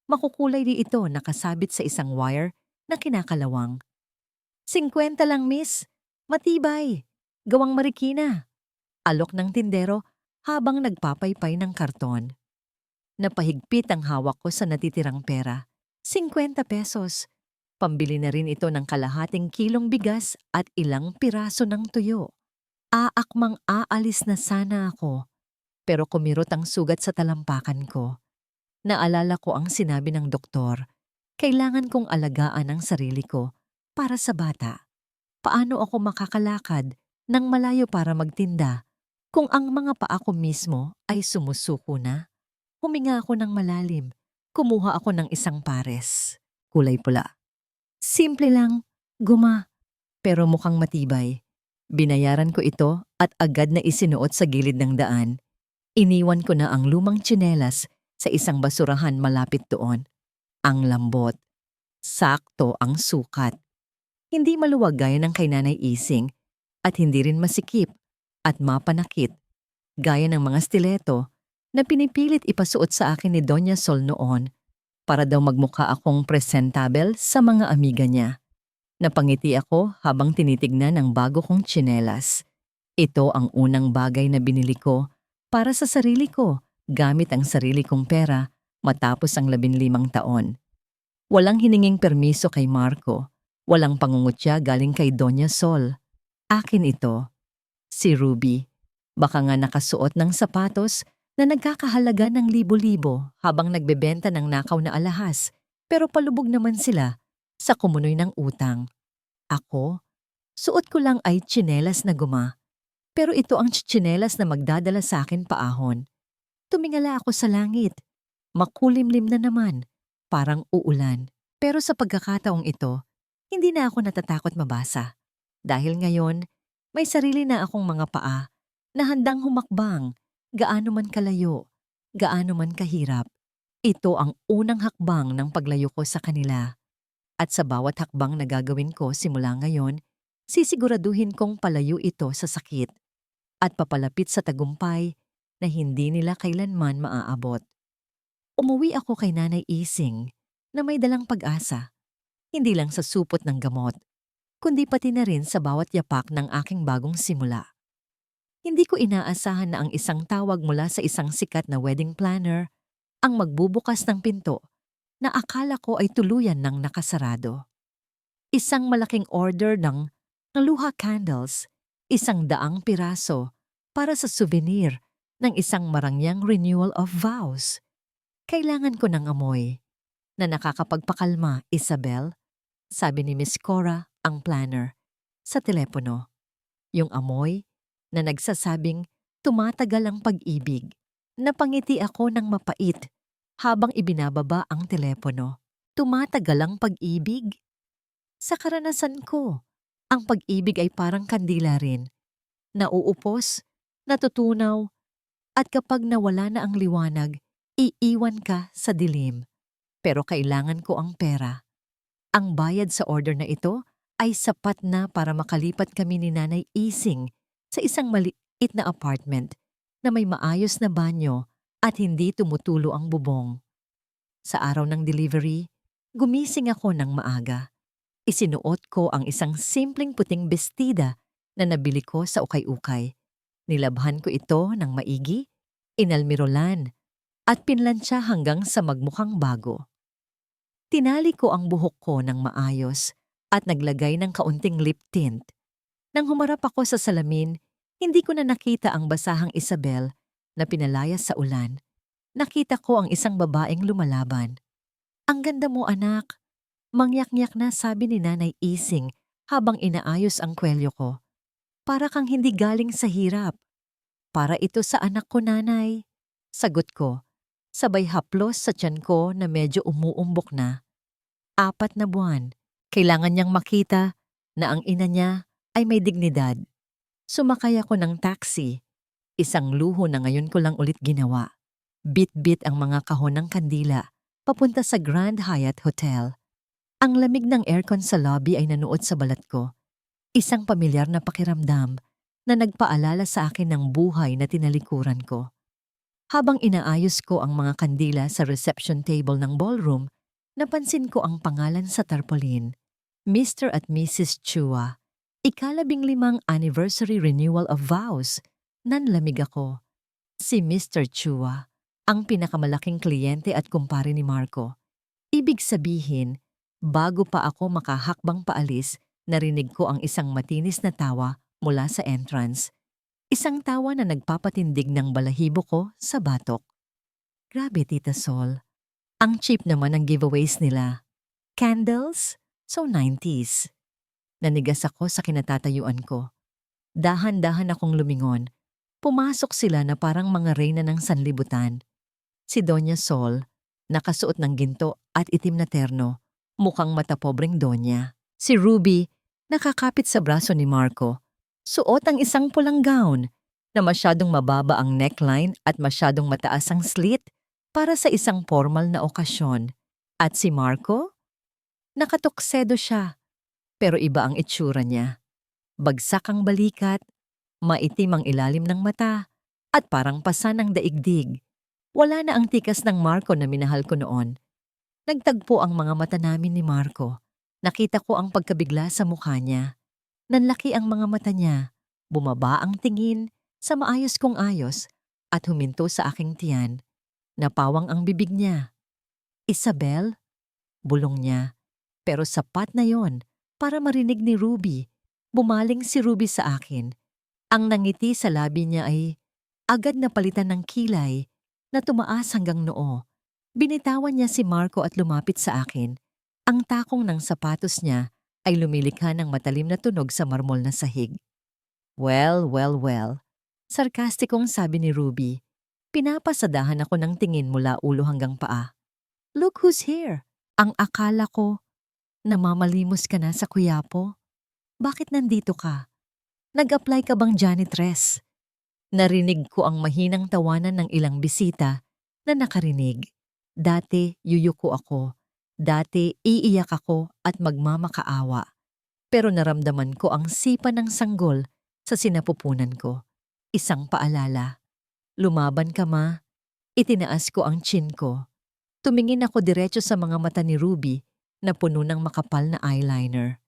Makukulay di ito nakasabit sa isang wire na kinakalawang. 50 lang, miss. Matibay. Gawang Marikina. Alok ng tindero habang nagpapaypay ng karton. Napahigpit ang hawak ko sa natitirang pera. 50 pesos. Pambili na rin ito ng kalahating kilong bigas at ilang piraso ng tuyo. Aakmang aalis na sana ako. Pero kumirot ang sugat sa talampakan ko. Naalala ko ang sinabi ng doktor. Kailangan kong alagaan ang sarili ko para sa bata. Paano ako makakalakad nang malayo para magtinda kung ang mga paa ko mismo ay sumusuko na? Huminga ako ng malalim. Kumuha ako ng isang pares. Kulay pula. Simple lang, guma, pero mukhang matibay. Binayaran ko ito at agad na isinuot sa gilid ng daan. Iniwan ko na ang lumang tsinelas sa isang basurahan malapit doon. Ang lambot. Sakto ang sukat. Hindi maluwag gaya ng kay Nanay Ising at hindi rin masikip at mapanakit gaya ng mga stiletto na pinipilit ipasuot sa akin ni Doña Sol noon para daw magmukha akong presentable sa mga amiga niya. Napangiti ako habang tinitignan ang bago kong tsinelas. Ito ang unang bagay na binili ko para sa sarili ko gamit ang sarili kong pera matapos ang 15 taon. Walang hininging permiso kay Marco. Walang pangungutya galing kay Doña Sol. Akin ito. Si Ruby. Baka nga nakasuot ng sapatos na nagkakahalaga ng libo-libo habang nagbebenta ng nakaw na alahas, pero palubog naman sila sa kumunoy ng utang. Ako, suot ko lang ay tsinelas na guma, pero ito ang tsinelas na magdadala sa akin paahon. Tumingala ako sa langit. Makulimlim na naman, parang uulan. Pero sa pagkakataong ito, hindi na ako natatakot mabasa. Dahil ngayon, may sarili na akong mga paa na handang humakbang, gaano man kalayo, gaano man kahirap. Ito ang unang hakbang ng paglayo ko sa kanila. At sa bawat hakbang na gagawin ko simula ngayon, sisiguraduhin kong palayo ito sa sakit at papalapit sa tagumpay na hindi nila kailanman maaabot. Umuwi ako kay Nanay Ising na may dalang pag-asa, hindi lang sa supot ng gamot, kundi pati na rin sa bawat yapak ng aking bagong simula. Hindi ko inaasahan na ang isang tawag mula sa isang sikat na wedding planner ang magbubukas ng pinto na akala ko ay tuluyan ng nakasarado. Isang malaking order ng luha candles, 100 piraso para sa souvenir ng isang marangyang renewal of vows. Kailangan ko ng amoy na nakakapagpakalma, Isabel, sabi ni Miss Cora, ang planner, sa telepono. Yung amoy na nagsasabing tumatagal ang pag-ibig. Napangiti ako ng mapait habang ibinababa ang telepono. Tumatagal ang pag-ibig? Sa karanasan ko, ang pag-ibig ay parang kandila rin. Nauupos, natutunaw, at kapag nawala na ang liwanag, iiwan ka sa dilim. Pero kailangan ko ang pera. Ang bayad sa order na ito ay sapat na para makalipat kami ni Nanay Ising sa isang maliit na apartment na may maayos na banyo at hindi tumutulo ang bubong. Sa araw ng delivery, gumising ako ng maaga. Isinuot ko ang isang simpleng puting bestida na nabili ko sa ukay-ukay. Nilabhan ko ito ng maigi, inalmirolan, at pinlansya hanggang sa magmukhang bago. Tinali ko ang buhok ko ng maayos at naglagay ng kaunting lip tint. Nang humarap ako sa salamin, hindi ko na nakita ang basahang Isabel na pinalayas sa ulan. Nakita ko ang isang babaeng lumalaban. "Ang ganda mo, anak." Mangyak-ngyak na sabi ni Nanay Ising habang inaayos ang kwelyo ko. "Para kang hindi galing sa hirap." "Para ito sa anak ko, nanay." Sagot ko, sabay haplos sa tiyan ko na medyo umuumbok na. 4 na buwan, kailangan niyang makita na ang ina niya ay may dignidad. Sumakay ako ng taxi, isang luho na ngayon ko lang ulit ginawa. Bit-bit ang mga kahon ng kandila, papunta sa Grand Hyatt Hotel. Ang lamig ng aircon sa lobby ay nanuot sa balat ko. Isang pamilyar na pakiramdam na nagpaalala sa akin ng buhay na tinalikuran ko. Habang inaayos ko ang mga kandila sa reception table ng ballroom, napansin ko ang pangalan sa tarpaulin, Mr. at Mrs. Chua. 15 anniversary renewal of vows. Nanlamig ako. Si Mr. Chua, ang pinakamalaking kliyente at kumpare ni Marco. Ibig sabihin, bago pa ako makahakbang paalis, narinig ko ang isang matinis na tawa mula sa entrance. Isang tawa na nagpapatindig ng balahibo ko sa batok. Grabe, Tita Sol. Ang cheap naman ng giveaways nila. Candles? So 90s. Nanigas ako sa kinatatayuan ko. Dahan-dahan akong lumingon. Pumasok sila na parang mga reyna ng sanlibutan. Si Doña Sol, nakasuot ng ginto at itim na terno, mukhang matapobreng donya. Si Ruby, nakakapit sa braso ni Marco. Suot ang isang pulang gown na masyadong mababa ang neckline at masyadong mataas ang slit para sa isang formal na okasyon. At si Marco? Nakatuksedo siya, pero iba ang itsura niya. Bagsak ang balikat, maitim ang ilalim ng mata, at parang pasa ng daigdig. Wala na ang tikas ng Marco na minahal ko noon. Nagtagpo ang mga mata namin ni Marco. Nakita ko ang pagkabigla sa mukha niya. Nanlaki ang mga mata niya, bumaba ang tingin sa maayos kong ayos at huminto sa aking tiyan. Napawang ang bibig niya. "Isabel?" Bulong niya. Pero sapat na yon para marinig ni Ruby. Bumaling si Ruby sa akin. Ang nangiti sa labi niya ay Agad na palitan ng kilay na tumaas hanggang noo. Binitawan niya si Marco at lumapit sa akin. Ang takong ng sapatos niya ay lumilikha ng matalim na tunog sa marmol na sahig. Well, well, well. Sarkastikong sabi ni Ruby. Pinapasadahan ako ng tingin mula ulo hanggang paa. Look who's here. Ang akala ko, namamalimos ka na sa Quiapo? Bakit nandito ka? Nag-apply ka bang janitress? Narinig ko ang mahinang tawanan ng ilang bisita na nakarinig. Dati yuyuko ako. Dati iiyak ako at magmamakaawa. Pero naramdaman ko ang sipa ng sanggol sa sinapupunan ko. Isang paalala. Lumaban ka, ma. Itinaas ko ang chin ko. Tumingin ako diretso sa mga mata ni Ruby na puno ng makapal na eyeliner.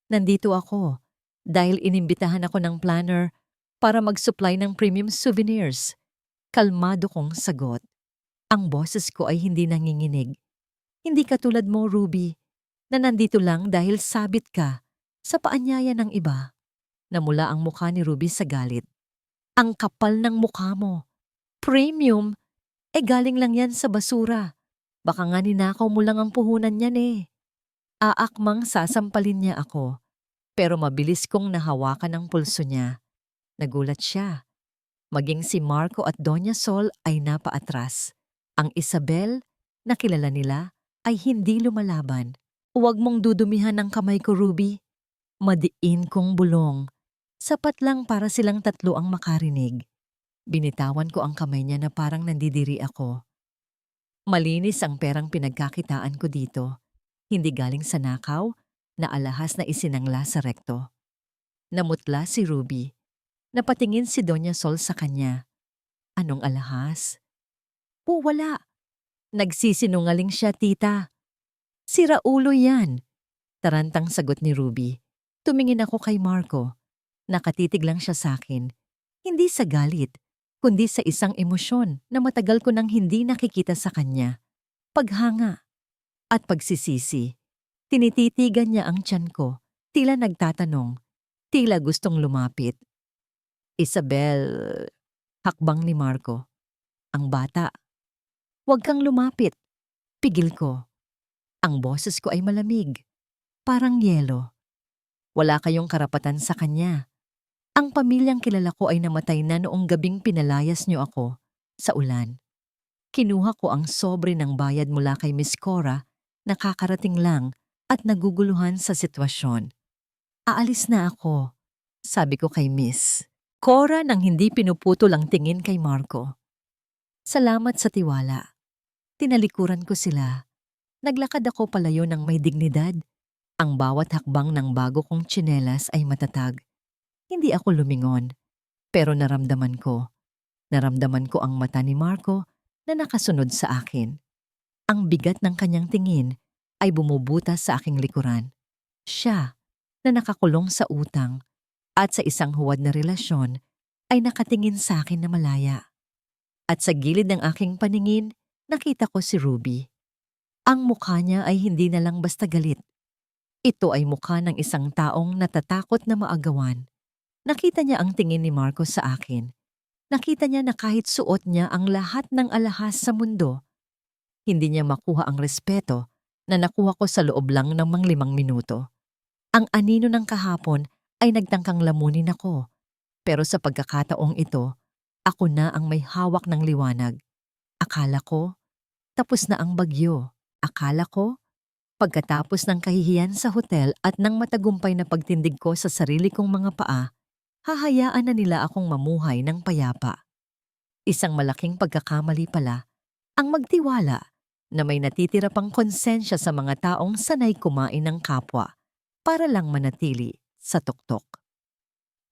Nandito ako dahil inimbitahan ako ng planner para mag-supply ng premium souvenirs. Kalmado kong sagot. Ang boses ko ay hindi nanginginig. Hindi katulad mo, Ruby, na nandito lang dahil sabit ka sa paanyaya ng iba. Namula ang mukha ni Ruby sa galit. Ang kapal ng mukha mo. Premium? Galing lang yan sa basura. Baka nga ninakaw mo lang ang puhunan niyan eh. Aakmang sasampalin niya ako. Pero mabilis kong nahawakan ang pulso niya. Nagulat siya. Maging si Marco at Doña Sol ay napaatras. Ang Isabel, na kilala nila, ay hindi lumalaban. Huwag mong dudumihan ang kamay ko, Ruby. Madiin kong bulong. Sapat lang para silang tatlo ang makarinig. Binitawan ko ang kamay niya na parang nandidiri ako. Malinis ang perang pinagkakitaan ko dito. Hindi galing sa nakaw, na alahas na isinangla sa rekto. Namutla si Ruby. Napatingin si Doña Sol sa kanya. Anong alahas? Wala. Nagsisinungaling siya, tita. Sira ulo yan. Tarantang sagot ni Ruby. Tumingin ako kay Marco. Nakatitig lang siya sa akin. Hindi sa galit, kundi sa isang emosyon na matagal ko nang hindi nakikita sa kanya. Paghanga at pagsisisi. Tinititigan niya ang tiyan ko, tila nagtatanong, tila gustong lumapit. Isabel, hakbang ni Marco. Ang bata. Huwag kang lumapit. Pigil ko. Ang boses ko ay malamig. Parang yelo. Wala kayong karapatan sa kanya. Ang pamilyang kilala ko ay namatay na noong gabing pinalayas niyo ako sa ulan. Kinuha ko ang sobre ng bayad mula kay Miss Cora, nakakarating lang at naguguluhan sa sitwasyon. Aalis na ako, sabi ko kay Miss Cora nang hindi pinuputol ang tingin kay Marco. Salamat sa tiwala. Tinalikuran ko sila. Naglakad ako palayo ng may dignidad. Ang bawat hakbang ng bago kong tsinelas ay matatag. Hindi ako lumingon, pero naramdaman ko. Naramdaman ko ang mata ni Marco na nakasunod sa akin. Ang bigat ng kanyang tingin ay bumubutas sa aking likuran. Siya, na nakakulong sa utang at sa isang huwad na relasyon, ay nakatingin sa akin na malaya. At sa gilid ng aking paningin, nakita ko si Ruby. Ang mukha niya ay hindi na lang basta galit. Ito ay mukha ng isang taong natatakot na maagawan. Nakita niya ang tingin ni Marco sa akin. Nakita niya na kahit suot niya ang lahat ng alahas sa mundo, hindi niya makuha ang respeto na nakuha ko sa loob lang ng mga 5 minuto. Ang anino ng kahapon ay nagtangkang lamunin ako. Pero sa pagkakataong ito, ako na ang may hawak ng liwanag. Akala ko, tapos na ang bagyo. Akala ko, pagkatapos ng kahihiyan sa hotel at ng matagumpay na pagtindig ko sa sarili kong mga paa, hahayaan na nila akong mamuhay ng payapa. Isang malaking pagkakamali pala ang magtiwala na may natitira pang konsensya sa mga taong sanay kumain ng kapwa para lang manatili sa tuktok.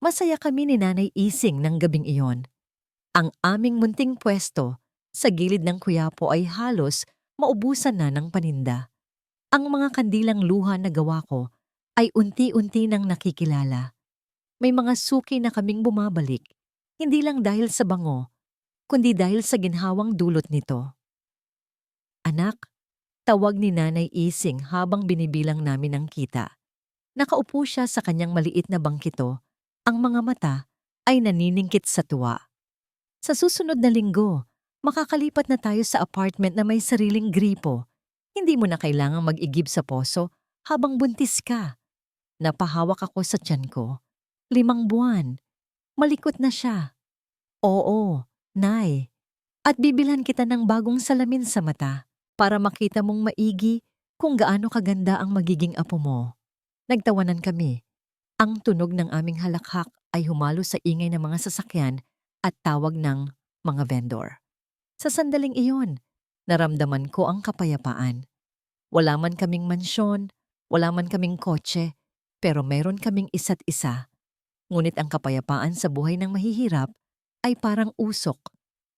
Masaya kami ni Nanay Ising ng gabing iyon. Ang aming munting pwesto sa gilid ng Quiapo ay halos maubusan na ng paninda. Ang mga kandilang luha na gawa ko ay unti-unti nang nakikilala. May mga suki na kaming bumabalik, hindi lang dahil sa bango, kundi dahil sa ginhawang dulot nito. Anak, tawag ni Nanay Ising habang binibilang namin ang kita. Nakaupo siya sa kanyang maliit na bangkito, ang mga mata ay naniningkit sa tuwa. Sa susunod na linggo, makakalipat na tayo sa apartment na may sariling gripo. Hindi mo na kailangang mag-igib sa poso habang buntis ka. Napahawak ako sa tiyan ko. 5 buwan. Malikot na siya. Oo, Nay. At bibilhan kita ng bagong salamin sa mata para makita mong maigi kung gaano kaganda ang magiging apo mo. Nagtawanan kami. Ang tunog ng aming halakhak ay humalo sa ingay ng mga sasakyan at tawag ng mga vendor. Sa sandaling iyon, naramdaman ko ang kapayapaan. Wala man kaming mansyon, wala man kaming kotse, pero meron kaming isa't isa. Ngunit ang kapayapaan sa buhay ng mahihirap ay parang usok,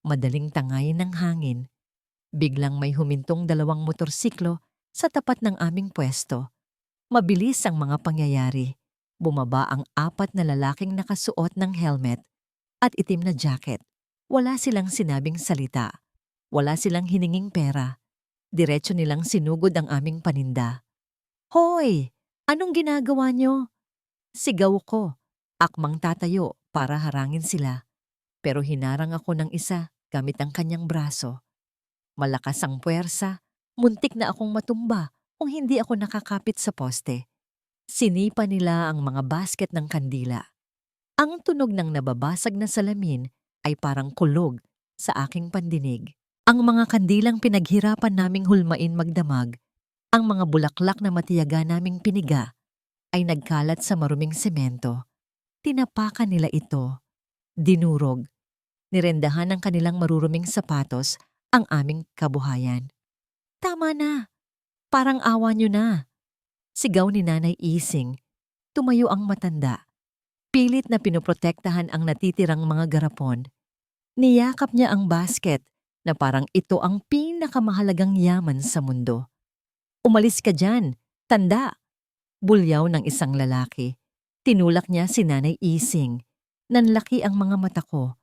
madaling tangayin ng hangin. Biglang may humintong 2 motorsiklo sa tapat ng aming pwesto. Mabilis ang mga pangyayari. Bumaba ang 4 na lalaking nakasuot ng helmet at itim na jacket. Wala silang sinabing salita. Wala silang hininging pera. Diretso nilang sinugod ang aming paninda. Hoy! Anong ginagawa nyo? Sigaw ko. Akmang tatayo para harangin sila. Pero hinarang ako ng isa gamit ang kanyang braso. Malakas ang puwersa. Muntik na akong matumba kung hindi ako nakakapit sa poste. Sinipa nila ang mga basket ng kandila. Ang tunog ng nababasag na salamin ay parang kulog sa aking pandinig. Ang mga kandilang pinaghirapan naming hulmain magdamag, ang mga bulaklak na matiyaga naming piniga, ay nagkalat sa maruming semento. Tinapakan nila ito. Dinurog. Nirendahan ng kanilang maruruming sapatos ang aming kabuhayan. Tama na. Parang awa nyo na. Sigaw ni Nanay Ising. Tumayo ang matanda. Pilit na pinoprotektahan ang natitirang mga garapon. Niyakap niya ang basket na parang ito ang pinakamahalagang yaman sa mundo. Umalis ka dyan, tanda! Bulyaw ng isang lalaki. Tinulak niya si Nanay Ising. Nanlaki ang mga mata ko.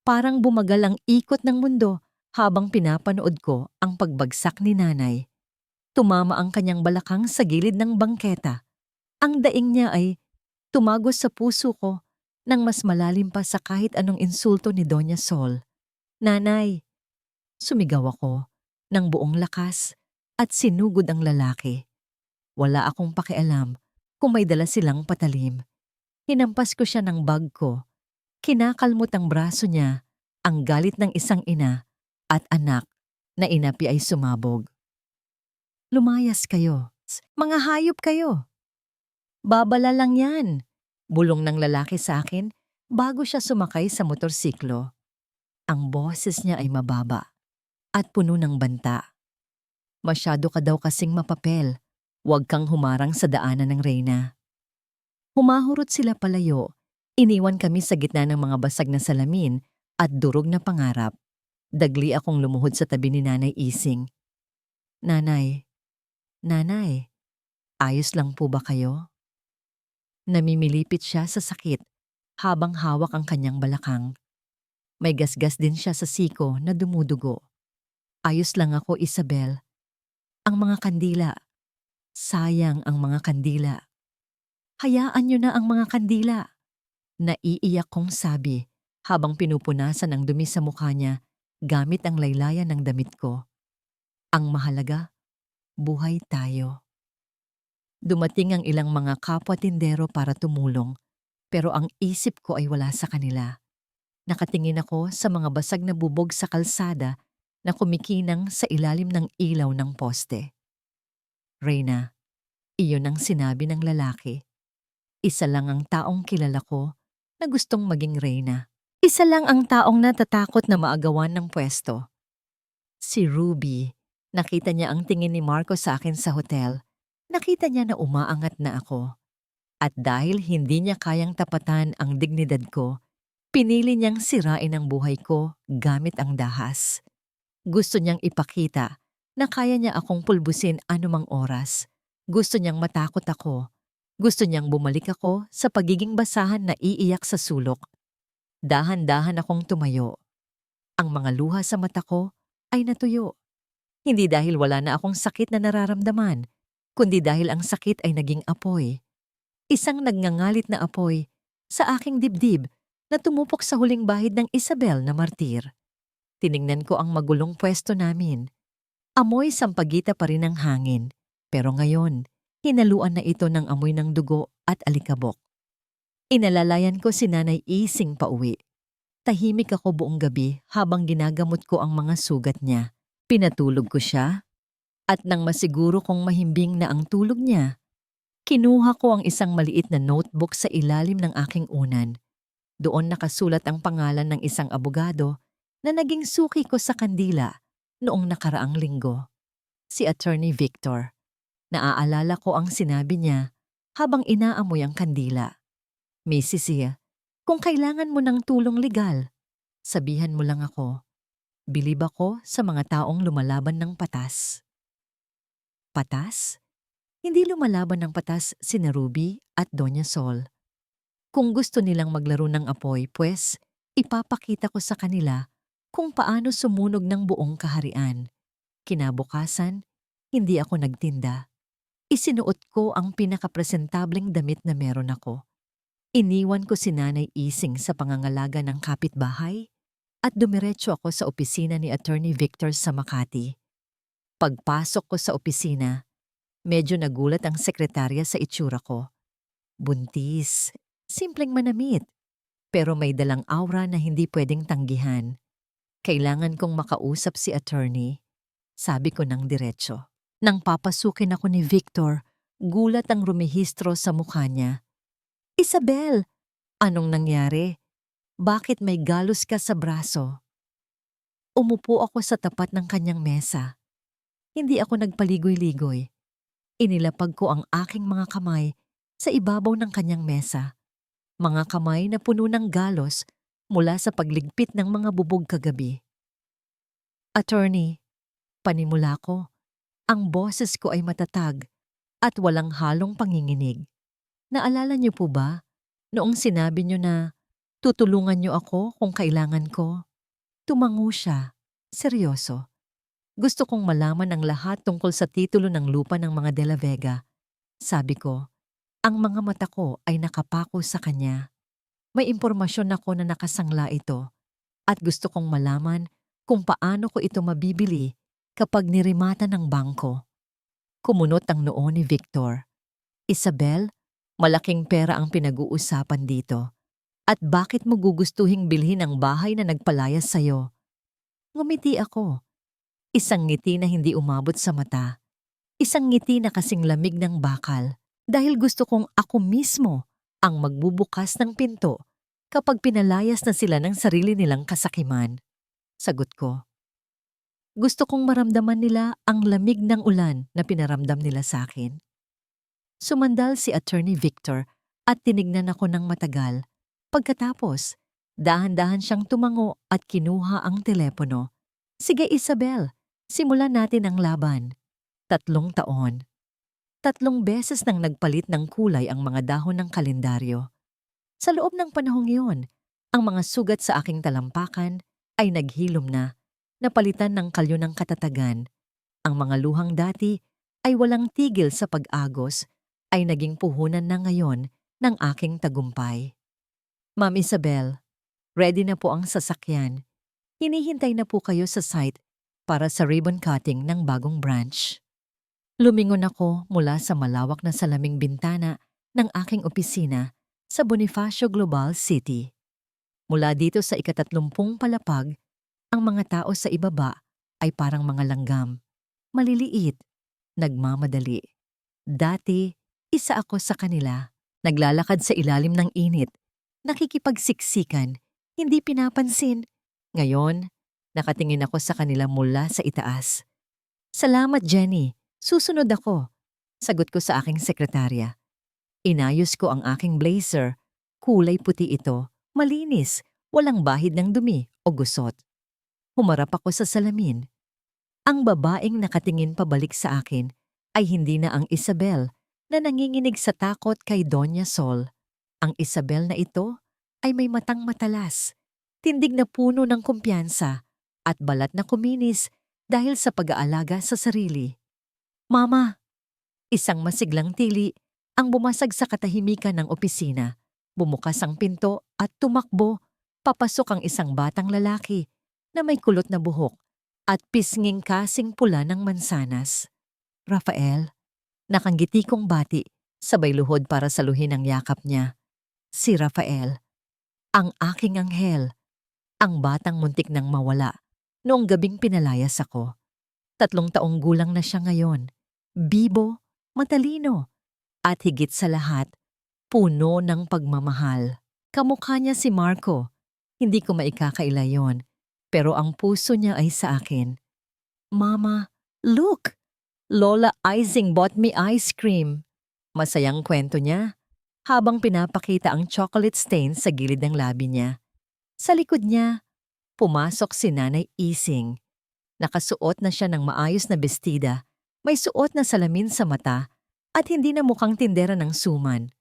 Parang bumagal ang ikot ng mundo habang pinapanood ko ang pagbagsak ni Nanay. Tumama ang kanyang balakang sa gilid ng bangketa. Ang daing niya ay tumagos sa puso ko nang mas malalim pa sa kahit anong insulto ni Doña Sol. Nanay! Sumigaw ako ng buong lakas at sinugod ang lalaki. Wala akong pakialam kung may dala silang patalim. Hinampas ko siya ng bag ko. Kinakalmot ang braso niya, ang galit ng isang ina at anak na inapi ay sumabog. Lumayas kayo. Mga hayop kayo. Babala lang yan. Bulong ng lalaki sa akin bago siya sumakay sa motorsiklo. Ang boses niya ay mababa at puno ng banta. Masyado ka daw kasing mapapel. Huwag kang humarang sa daanan ng Reyna. Humahurot sila palayo. Iniwan kami sa gitna ng mga basag na salamin at durog na pangarap. Dagli akong lumuhod sa tabi ni Nanay Ising. Nanay, Nanay, ayos lang po ba kayo? Namimilipit siya sa sakit habang hawak ang kanyang balakang. May gasgas din siya sa siko na dumudugo. Ayos lang ako, Isabel. Ang mga kandila. Sayang ang mga kandila. Hayaan niyo na ang mga kandila. Naiiyak kong sabi habang pinupunasan ang dumi sa mukha niya gamit ang laylayan ng damit ko. Ang mahalaga, buhay tayo. Dumating ang ilang mga kapwa tindero para tumulong, pero ang isip ko ay wala sa kanila. Nakatingin ako sa mga basag na bubog sa kalsada na kumikinang sa ilalim ng ilaw ng poste. Reyna, iyon ang sinabi ng lalaki. Isa lang ang taong kilala ko na gustong maging Reyna. Isa lang ang taong natatakot na maagawan ng pwesto. Si Ruby. Nakita niya ang tingin ni Marco sa akin sa hotel. Nakita niya na umaangat na ako. At dahil hindi niya kayang tapatan ang dignidad ko, pinili niyang sirain ang buhay ko gamit ang dahas. Gusto niyang ipakita na kaya niya akong pulbusin anumang oras. Gusto niyang matakot ako. Gusto niyang bumalik ako sa pagiging basahan na iiyak sa sulok. Dahan-dahan akong tumayo. Ang mga luha sa mata ko ay natuyo. Hindi dahil wala na akong sakit na nararamdaman, kundi dahil ang sakit ay naging apoy. Isang nagngangalit na apoy sa aking dibdib na tumupok sa huling bahid ng Isabel na martir. Tiningnan ko ang magulong pwesto namin. Amoy sampagita pa rin ang hangin, pero ngayon, hinaluan na ito ng amoy ng dugo at alikabok. Inalalayan ko si Nanay Ising pauwi. Tahimik ako buong gabi habang ginagamot ko ang mga sugat niya. Pinatulog ko siya at nang masiguro kong mahimbing na ang tulog niya, kinuha ko ang isang maliit na notebook sa ilalim ng aking unan. Doon nakasulat ang pangalan ng isang abogado na naging suki ko sa kandila noong nakaraang linggo. Si Attorney Victor. Naaalala ko ang sinabi niya habang inaamoy ang kandila. Mrs. Zia, kung kailangan mo ng tulong legal, sabihan mo lang ako. Bilib ako sa mga taong lumalaban ng patas. Patas? Hindi lumalaban ng patas sina Ruby at Doña Sol. Kung gusto nilang maglaro ng apoy, pues ipapakita ko sa kanila kung paano sumunog ng buong kaharian. Kinabukasan, hindi ako nagtinda. Isinuot ko ang pinakapresentableng damit na meron ako. Iniwan ko si Nanay Ising sa pangangalaga ng kapitbahay at dumiretso ako sa opisina ni Attorney Victor sa Makati. Pagpasok ko sa opisina, medyo nagulat ang sekretarya sa itsura ko. Buntis, simpleng manamit, pero may dalang aura na hindi pwedeng tanggihan. Kailangan kong makausap si attorney, sabi ko ng diretso. Nang papasukin ako ni Victor, gulat ang rumehistro sa mukha niya. Isabel, anong nangyari? Bakit may galos ka sa braso? Umupo ako sa tapat ng kanyang mesa. Hindi ako nagpaligoy-ligoy. Inilapag ko ang aking mga kamay sa ibabaw ng kanyang mesa. Mga kamay na puno ng galos mula sa pagligpit ng mga bubog kagabi. Attorney, panimula ko, ang boses ko ay matatag at walang halong panginginig. Naalala niyo po ba, noong sinabi niyo na tutulungan niyo ako kung kailangan ko? Tumango siya, seryoso. Gusto kong malaman ang lahat tungkol sa titulo ng lupa ng mga De La Vega. Sabi ko, ang mga mata ko ay nakapako sa kanya. May impormasyon ako na nakasangla ito at gusto kong malaman kung paano ko ito mabibili kapag nirimata ng bangko. Kumunot ang noo ni Victor. Isabel, malaking pera ang pinag-uusapan dito. At bakit mo gugustuhing bilhin ang bahay na nagpalayas sa'yo? Ngumiti ako. Isang ngiti na hindi umabot sa mata. Isang ngiti na kasing lamig ng bakal dahil gusto kong ako mismo ang magbubukas ng pinto kapag pinalayas na sila ng sarili nilang kasakiman. Sagot ko. Gusto kong maramdaman nila ang lamig ng ulan na pinaramdam nila sa akin. Sumandal si Attorney Victor at tinignan ako ng matagal. Pagkatapos, dahan-dahan siyang tumango at kinuha ang telepono. Sige Isabel, simulan natin ang laban. 3 taon. 3 beses nang nagpalit ng kulay ang mga dahon ng kalendaryo. Sa loob ng panahong iyon, ang mga sugat sa aking talampakan ay naghilom na, napalitan ng kalyo ng katatagan. Ang mga luhang dati ay walang tigil sa pag-agos ay naging puhunan na ngayon ng aking tagumpay. Ma'am Isabel, ready na po ang sasakyan. Hinihintay na po kayo sa site para sa ribbon cutting ng bagong branch. Lumingon ako mula sa malawak na salaming bintana ng aking opisina sa Bonifacio Global City. Mula dito sa 30 palapag, ang mga tao sa ibaba ay parang mga langgam. Maliliit, nagmamadali. Dati, isa ako sa kanila. Naglalakad sa ilalim ng init. Nakikipagsiksikan, hindi pinapansin. Ngayon, nakatingin ako sa kanila mula sa itaas. Salamat, Jenny. Susunod ako. Sagot ko sa aking sekretarya. Inayos ko ang aking blazer. Kulay puti ito. Malinis. Walang bahid ng dumi o gusot. Humarap ako sa salamin. Ang babaeng nakatingin pabalik sa akin ay hindi na ang Isabel na nanginginig sa takot kay Doña Sol. Ang Isabel na ito ay may matang matalas, tindig na puno ng kumpiyansa at balat na kuminis dahil sa pag-aalaga sa sarili. Mama! Isang masiglang tili ang bumasag sa katahimikan ng opisina. Bumukas ang pinto at tumakbo. Papasok ang isang batang lalaki na may kulot na buhok at pisnging kasing pula ng mansanas. Rafael, nakangiti kong bati, sabay luhod para saluhin ang yakap niya. Si Rafael, ang aking anghel, ang batang muntik nang mawala noong gabing pinalayas ako. 3 taong gulang na siya ngayon. Bibo, matalino, at higit sa lahat, puno ng pagmamahal. Kamukha niya si Marco. Hindi ko maikakaila yon, pero ang puso niya ay sa akin. Mama, look! Lola Ising bought me ice cream. Masayang kwento niya habang pinapakita ang chocolate stain sa gilid ng labi niya. Sa likod niya, pumasok si Nanay Ising. Nakasuot na siya ng maayos na bestida, may suot na salamin sa mata at hindi na mukhang tindera ng suman.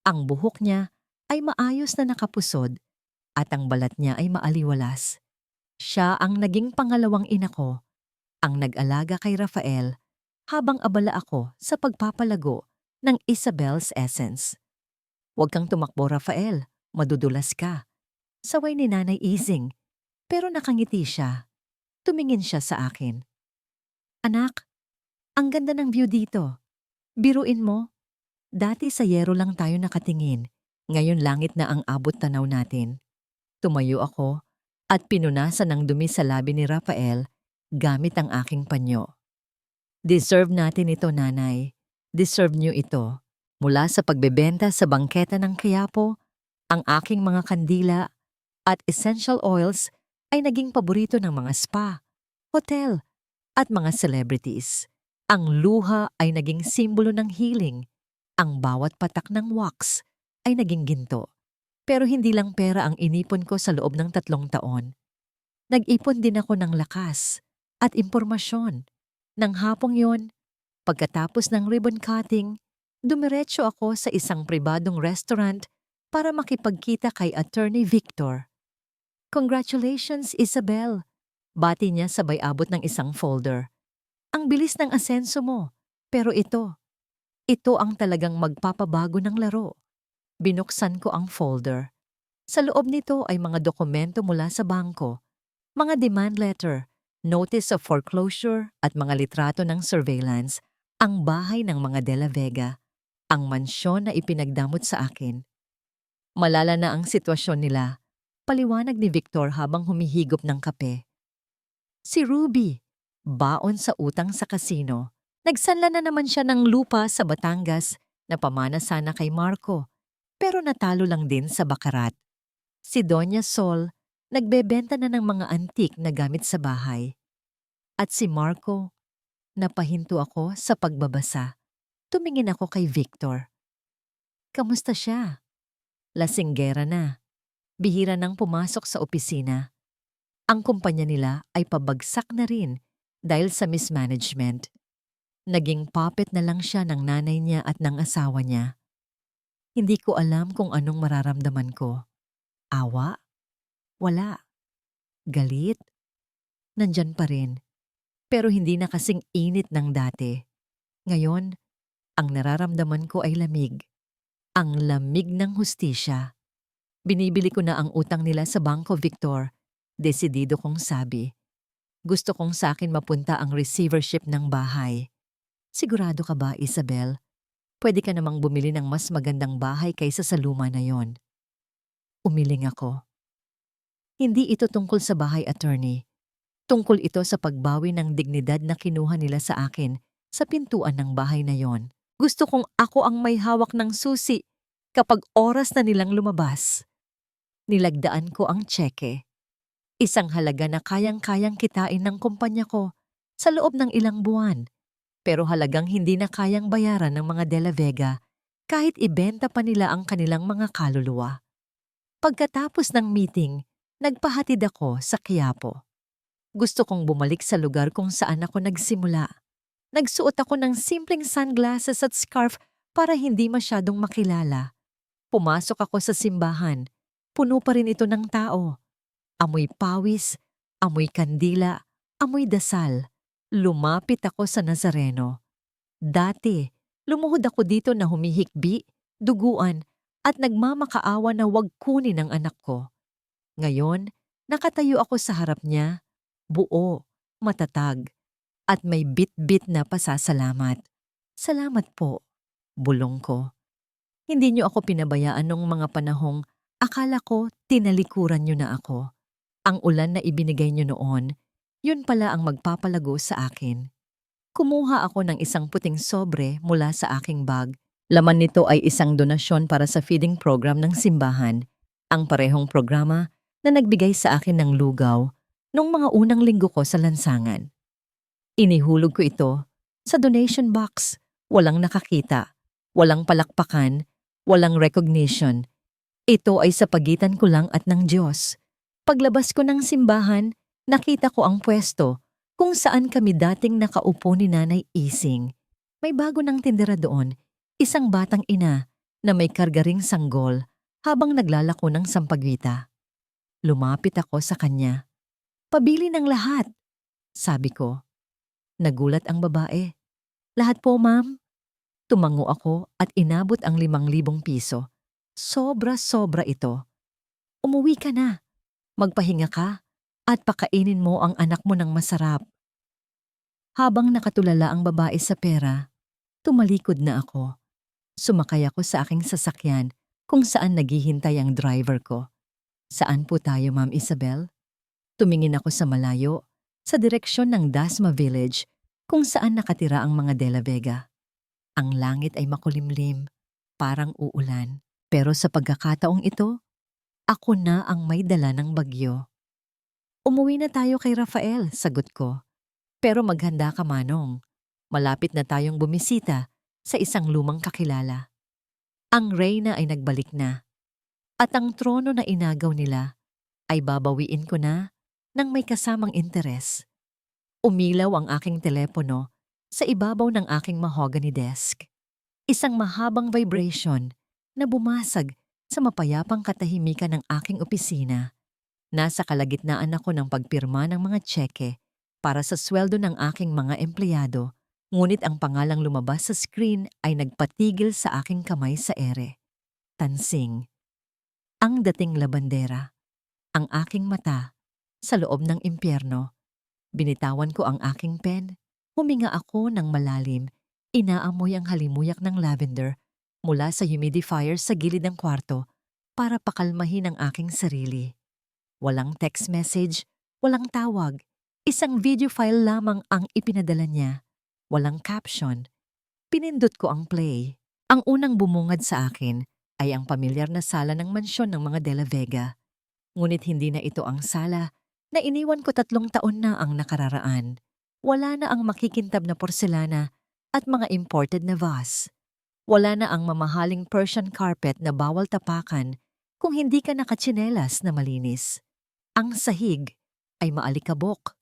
Ang buhok niya ay maayos na nakapusod at ang balat niya ay maaliwalas. Siya ang naging pangalawang ina ko, ang nag-alaga kay Rafael habang abala ako sa pagpapalago ng Isabel's Essence. Huwag kang tumakbo, Rafael. Madudulas ka. Saway ni Nanay Ising, pero nakangiti siya. Tumingin siya sa akin. Anak, ang ganda ng view dito. Biruin mo, dati sa yero lang tayo nakatingin. Ngayon langit na ang abot tanaw natin. Tumayo ako at pinunasan ng dumi sa labi ni Rafael gamit ang aking panyo. Deserve natin ito, Nanay. Deserve niyo ito. Mula sa pagbebenta sa bangketa ng Quiapo, ang aking mga kandila at essential oils ay naging paborito ng mga spa, hotel, at mga celebrities. Ang luha ay naging simbolo ng healing. Ang bawat patak ng wax ay naging ginto. Pero hindi lang pera ang inipon ko sa loob ng 3 taon. Nag-ipon din ako ng lakas at impormasyon. Nang hapong yon, pagkatapos ng ribbon cutting, dumiretso ako sa isang pribadong restaurant para makipagkita kay Attorney Victor. Congratulations, Isabel! Bati niya sabay abot ng isang folder. Ang bilis ng asenso mo, pero ito ang talagang magpapabago ng laro. Binuksan ko ang folder. Sa loob nito ay mga dokumento mula sa bangko, mga demand letter, notice of foreclosure at mga litrato ng surveillance, ang bahay ng mga De La Vega, ang mansyon na ipinagdamot sa akin. Malala na ang sitwasyon nila, paliwanag ni Victor habang humihigop ng kape. Si Ruby, baon sa utang sa kasino. Nagsanla na naman siya ng lupa sa Batangas na pamana sana kay Marco, pero natalo lang din sa bakarat. Si Doña Sol, nagbebenta na ng mga antik na gamit sa bahay. At si Marco, napahinto ako sa pagbabasa. Tumingin ako kay Victor. Kamusta siya? Lasinggera na. Bihira nang pumasok sa opisina. Ang kumpanya nila ay pabagsak na rin dahil sa mismanagement. Naging puppet na lang siya ng nanay niya at ng asawa niya. Hindi ko alam kung anong mararamdaman ko. Awa? Wala. Galit? Nandyan pa rin. Pero hindi na kasing init ng dati. Ngayon, ang nararamdaman ko ay lamig. Ang lamig ng hustisya. Binibili ko na ang utang nila sa Bangko Victor. Desidido kong sabi. Gusto kong sa akin mapunta ang receivership ng bahay. Sigurado ka ba, Isabel? Pwede ka namang bumili ng mas magandang bahay kaysa sa luma na yon. Umiling ako. Hindi ito tungkol sa bahay, attorney. Tungkol ito sa pagbawi ng dignidad na kinuha nila sa akin sa pintuan ng bahay na yon. Gusto kong ako ang may hawak ng susi kapag oras na nilang lumabas. Nilagdaan ko ang tseke. Isang halaga na kayang-kayang kitain ng kumpanya ko sa loob ng ilang buwan. Pero halagang hindi na kayang bayaran ng mga De La Vega kahit ibenta pa nila ang kanilang mga kaluluwa. Pagkatapos ng meeting, nagpahatid ako sa Quiapo. Gusto kong bumalik sa lugar kung saan ako nagsimula. Nagsuot ako ng simpleng sunglasses at scarf para hindi masyadong makilala. Pumasok ako sa simbahan. Puno pa rin ito ng tao. Amoy pawis, amoy kandila, amoy dasal. Lumapit ako sa Nazareno. Dati, lumuhod ako dito na humihikbi, duguan, at nagmamakaawa na wag kunin ang anak ko. Ngayon, nakatayo ako sa harap niya, buo, matatag, at may bit-bit na pasasalamat. Salamat po, bulong ko. Hindi niyo ako pinabayaan nung mga panahong akala ko tinalikuran niyo na ako. Ang ulan na ibinigay niyo noon, yun pala ang magpapalago sa akin. Kumuha ako ng isang puting sobre mula sa aking bag. Laman nito ay isang donasyon para sa feeding program ng simbahan, ang parehong programa na nagbigay sa akin ng lugaw nung mga unang linggo ko sa lansangan. Inihulog ko ito sa donation box, walang nakakita, walang palakpakan, walang recognition. Ito ay sa pagitan ko lang at ng Diyos. Paglabas ko ng simbahan, nakita ko ang pwesto kung saan kami dating nakaupo ni Nanay Ising. May bago ng tindera doon, isang batang ina na may kargaring sanggol habang naglalako ng sampagwita. Lumapit ako sa kanya. Pabili ng lahat, sabi ko. Nagulat ang babae. Lahat po, ma'am. Tumango ako at inabot ang 5,000 piso. Sobra-sobra ito. Umuwi ka na. Magpahinga ka at pakainin mo ang anak mo ng masarap. Habang nakatulala ang babae sa pera, tumalikod na ako. Sumakay ako sa aking sasakyan kung saan naghihintay ang driver ko. Saan po tayo, Ma'am Isabel? Tumingin ako sa malayo, sa direksyon ng Dasma Village kung saan nakatira ang mga De La Vega. Ang langit ay makulimlim, parang uulan. Pero sa pagkakataong ito, ako na ang may dala ng bagyo. Umuwi na tayo kay Rafael, sagot ko. Pero maghanda ka, Manong. Malapit na tayong bumisita sa isang lumang kakilala. Ang reyna ay nagbalik na. At ang trono na inagaw nila ay babawiin ko na ng may kasamang interes. Umilaw ang aking telepono sa ibabaw ng aking mahogany desk. Isang mahabang vibration na bumasag sa mapayapang katahimikan ng aking opisina. Nasa kalagitnaan ako ng pagpirma ng mga tseke para sa sweldo ng aking mga empleyado, ngunit ang pangalang lumabas sa screen ay nagpatigil sa aking kamay sa ere. Tansing. Ang dating labandera. Ang aking mata sa loob ng impyerno. Binitawan ko ang aking pen. Huminga ako ng malalim. Inaamoy ang halimuyak ng lavender mula sa humidifier sa gilid ng kwarto para pakalmahin ang aking sarili. Walang text message, walang tawag. Isang video file lamang ang ipinadala niya. Walang caption. Pinindot ko ang play. Ang unang bumungad sa akin ay ang pamilyar na sala ng mansyon ng mga De La Vega. Ngunit hindi na ito ang sala na iniwan ko 3 taon na ang nakararaan. Wala na ang makikintab na porselana at mga imported na vase. Wala na ang mamahaling Persian carpet na bawal tapakan kung hindi ka nakatsinelas na malinis. Ang sahig ay maalikabok,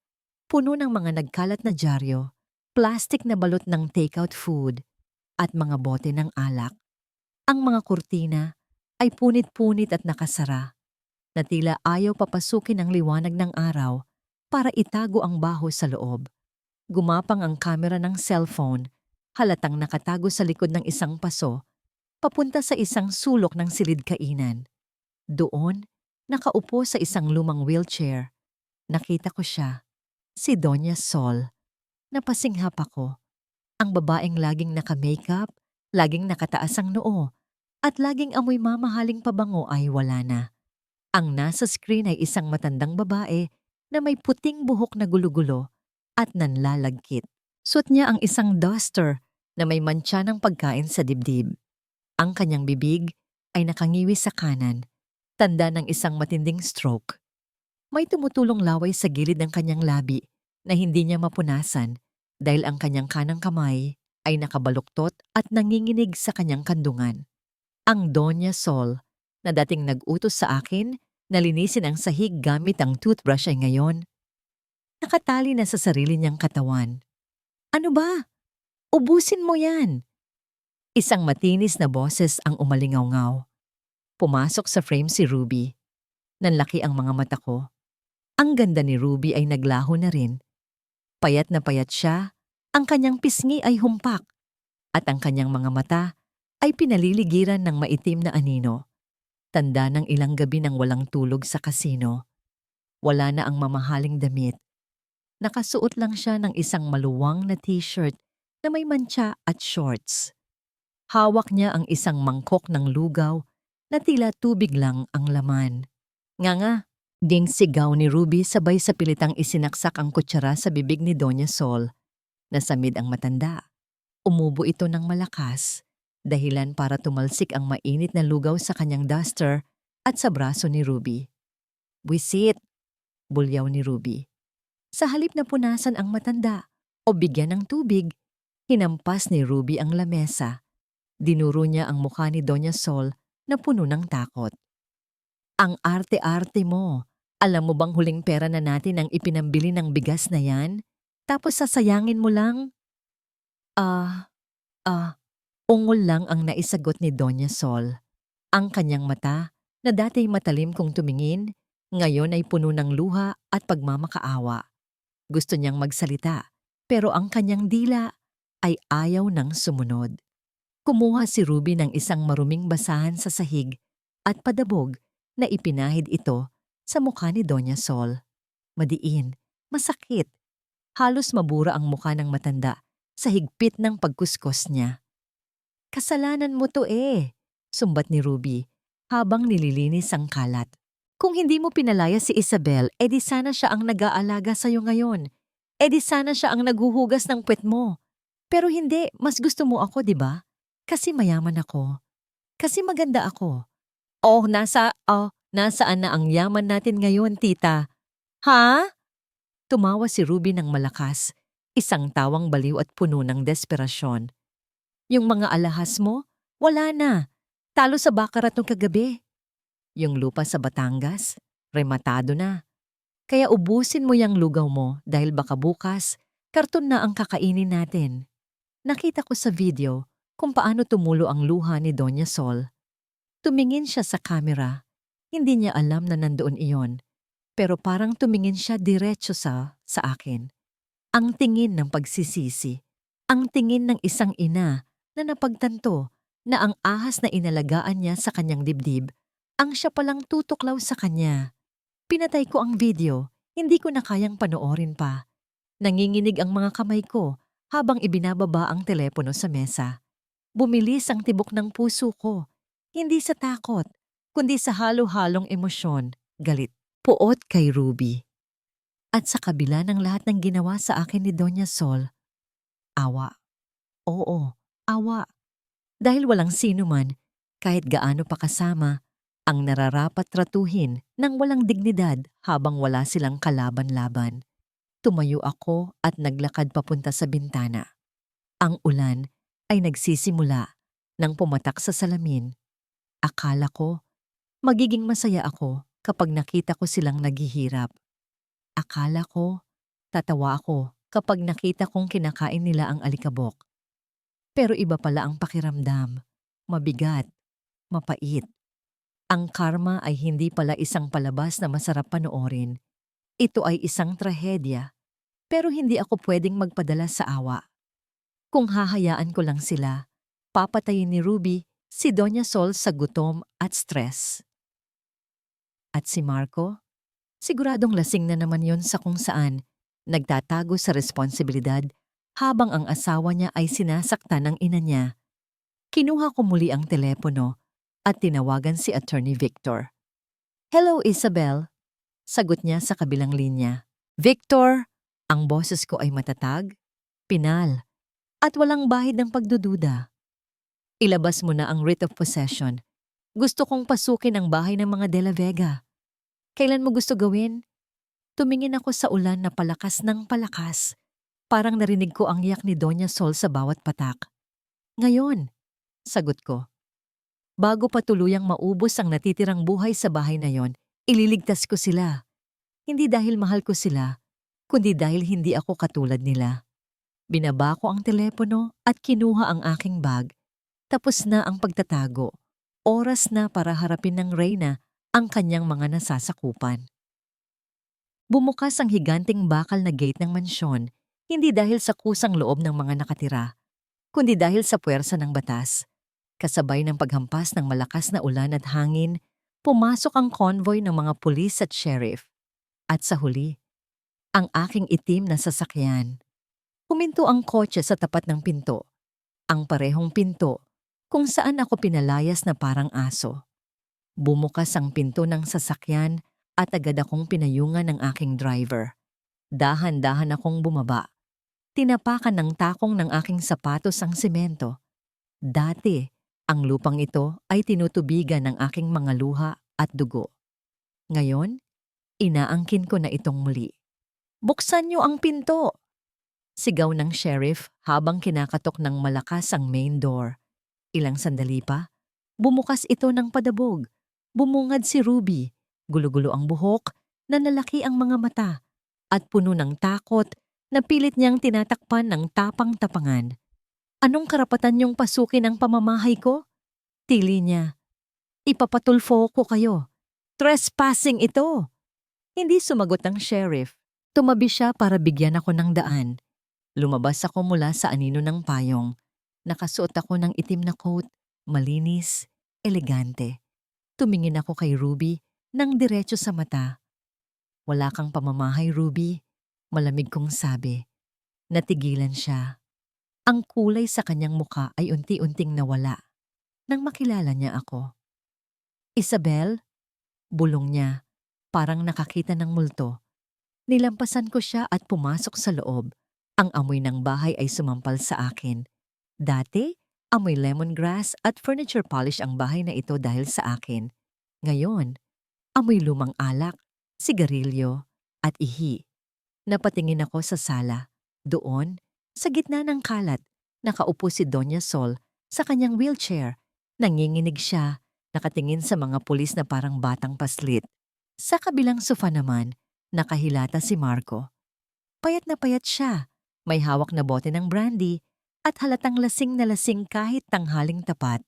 puno ng mga nagkalat na dyaryo, plastic na balot ng takeout food, at mga bote ng alak. Ang mga kurtina ay punit-punit at nakasara, na tila ayaw papasukin ang liwanag ng araw para itago ang baho sa loob. Gumapang ang kamera ng cellphone, halatang nakatago sa likod ng isang paso, papunta sa isang sulok ng silid-kainan. Doon, nakaupo sa isang lumang wheelchair. Nakita ko siya, si Doña Sol. Napasinghap ako. Ang babaeng laging naka-makeup, laging nakataas ang noo, at laging amoy mamahaling pabango ay wala na. Ang nasa screen ay isang matandang babae na may puting buhok na gulo-gulo at nanlalagkit. Suot niya ang isang duster na may mantsa ng pagkain sa dibdib. Ang kanyang bibig ay nakangiwi sa kanan, tanda ng isang matinding stroke. May tumutulong laway sa gilid ng kanyang labi na hindi niya mapunasan dahil ang kanyang kanang kamay ay nakabaluktot at nanginginig sa kanyang kandungan. Ang Doña Sol na dating nag-utos sa akin na linisin ang sahig gamit ang toothbrush ay ngayon nakatali na sa sarili niyang katawan. Ano ba? Ubusin mo yan! Isang matinis na boses ang umalingaw-ngaw. Pumasok sa frame si Ruby. Nanlaki ang mga mata ko. Ang ganda ni Ruby ay naglaho na rin. Payat na payat siya, ang kanyang pisngi ay humpak, at ang kanyang mga mata ay pinaliligiran ng maitim na anino. Tanda ng ilang gabi ng walang tulog sa kasino. Wala na ang mamahaling damit. Nakasuot lang siya ng isang maluwang na t-shirt na may mantsa at shorts. Hawak niya ang isang mangkok ng lugaw na tila tubig lang ang laman. Nga, ding sigaw ni Ruby sabay sa pilitang isinaksak ang kutsara sa bibig ni Doña Sol. Nasamid ang matanda. Umubo ito ng malakas, dahilan para tumalsik ang mainit na lugaw sa kanyang duster at sa braso ni Ruby. "Wisit!" bulyaw ni Ruby. Sa halip na punasan ang matanda o bigyan ng tubig, hinampas ni Ruby ang lamesa. Dinuro niya ang mukha ni Doña Sol na puno ng takot. "Ang arte-arte mo. Alam mo bang huling pera na natin ang ipinambili ng bigas na yan? Tapos sasayangin mo lang?" Ah, ungol lang ang naisagot ni Doña Sol. Ang kanyang mata, na dati matalim kung tumingin, ngayon ay puno ng luha at pagmamakaawa. Gusto niyang magsalita, pero ang kanyang dila ay ayaw nang sumunod. Kumuha si Ruby ng isang maruming basahan sa sahig at padabog na ipinahid ito sa mukha ni Doña Sol. Madiin, masakit. Halos mabura ang mukha ng matanda sa higpit ng pagkuskos niya. "Kasalanan mo to sumbat ni Ruby habang nililinis ang kalat. "Kung hindi mo pinalaya si Isabel, edi sana siya ang nag-aalaga sa'yo ngayon. Edi sana siya ang naghuhugas ng puwet mo. Pero hindi, mas gusto mo ako, di ba? Kasi mayaman ako. Kasi maganda ako." Nasaan na ang yaman natin ngayon, tita?" "Ha?" Tumawa si Ruby ng malakas, isang tawang baliw at puno ng desperasyon. "Yung mga alahas mo, wala na. Talo sa bakarat nung kagabi. Yung lupa sa Batangas, rematado na. Kaya ubusin mo yung lugaw mo dahil baka bukas, karton na ang kakainin natin." Nakita ko sa video kung paano tumulo ang luha ni Doña Sol. Tumingin siya sa camera. Hindi niya alam na nandoon iyon. Pero parang tumingin siya diretso sa akin. Ang tingin ng pagsisisi. Ang tingin ng isang ina na napagtanto na ang ahas na inalagaan niya sa kanyang dibdib, ang siya palang tutuklaw sa kanya. Pinatay ko ang video, hindi ko na kayang panoorin pa. Nanginginig ang mga kamay ko habang ibinababa ang telepono sa mesa. Bumilis ang tibok ng puso ko, hindi sa takot, kundi sa halo-halong emosyon, galit, puot kay Ruby. At sa kabila ng lahat ng ginawa sa akin ni Doña Sol, awa. Oo, awa. Dahil walang sino man, kahit gaano pa kasama, ang nararapat tratuhin ng walang dignidad habang wala silang kalaban-laban. Tumayo ako at naglakad papunta sa bintana. Ang ulan ay nagsisimula nang pumatak sa salamin. Akala ko, magiging masaya ako kapag nakita ko silang naghihirap. Akala ko, tatawa ako kapag nakita kong kinakain nila ang alikabok. Pero iba pala ang pakiramdam. Mabigat, mapait. Ang karma ay hindi pala isang palabas na masarap panoorin. Ito ay isang trahedya. Pero hindi ako pwedeng magpadala sa awa. Kung hahayaan ko lang sila, papatayin ni Ruby si Doña Sol sa gutom at stress. At si Marco? Siguradong lasing na naman yon sa kung saan nagtatago sa responsibilidad habang ang asawa niya ay sinasaktan ng ina niya. Kinuha ko muli ang telepono at tinawagan si Attorney Victor. "Hello, Isabel," sagot niya sa kabilang linya. "Victor!" Ang boses ko ay matatag, pinal, at walang bahid ng pagdududa. "Ilabas mo na ang writ of possession. Gusto kong pasukin ang bahay ng mga De La Vega. Kailan mo gusto gawin?" Tumingin ako sa ulan na palakas ng palakas. Parang narinig ko ang iyak ni Doña Sol sa bawat patak. "Ngayon," sagot ko. "Bago pa tuluyang maubos ang natitirang buhay sa bahay na yon, ililigtas ko sila. Hindi dahil mahal ko sila, kundi dahil hindi ako katulad nila." Binaba ko ang telepono at kinuha ang aking bag. Tapos na ang pagtatago. Oras na para harapin ng Reyna ang kanyang mga nasasakupan. Bumukas ang higanting bakal na gate ng mansyon, hindi dahil sa kusang loob ng mga nakatira, kundi dahil sa puwersa ng batas. Kasabay ng paghampas ng malakas na ulan at hangin, pumasok ang convoy ng mga pulis at sheriff. At sa huli, ang aking itim na sasakyan. Huminto ang kotse sa tapat ng pinto. Ang parehong pinto kung saan ako pinalayas na parang aso. Bumukas ang pinto ng sasakyan at agad akong pinayungan ng aking driver. Dahan-dahan akong bumaba. Tinapakan ng takong ng aking sapatos ang semento. Dati, ang lupang ito ay tinutubigan ng aking mga luha at dugo. Ngayon, inaangkin ko na itong muli. Buksan niyo ang pinto! Sigaw ng sheriff habang kinakatok ng malakas ang main door. Ilang sandali pa, bumukas ito ng padabog. Bumungad si Ruby, gulo-gulo ang buhok, nanlalaki ang mga mata, at puno ng takot na pilit niyang tinatakpan ng tapang-tapangan. Anong karapatan niyong pasukin ang pamamahay ko? Tili niya. Ipapatulfo ko kayo. Trespassing ito! Hindi sumagot ang sheriff. Tumabi siya para bigyan ako ng daan. Lumabas ako mula sa anino ng payong. Nakasuot ako ng itim na coat, malinis, elegante. Tumingin ako kay Ruby nang diretso sa mata. Wala kang pamamahay, Ruby. Malamig kong sabi. Natigilan siya. Ang kulay sa kanyang muka ay unti-unting nawala nang makilala niya ako. Isabel? Bulong niya, parang nakakita ng multo. Nilampasan ko siya at pumasok sa loob. Ang amoy ng bahay ay sumampal sa akin. Dati, amoy lemongrass at furniture polish ang bahay na ito dahil sa akin. Ngayon, amoy lumang alak, sigarilyo, at ihi. Napatingin ako sa sala. Doon, sa gitna ng kalat, nakaupo si Doña Sol sa kanyang wheelchair. Nanginginig siya, nakatingin sa mga pulis na parang batang paslit. Sa kabilang sofa naman, nakahilata si Marco. Payat na payat siya. May hawak na bote ng brandy at halatang lasing na lasing kahit tanghaling tapat.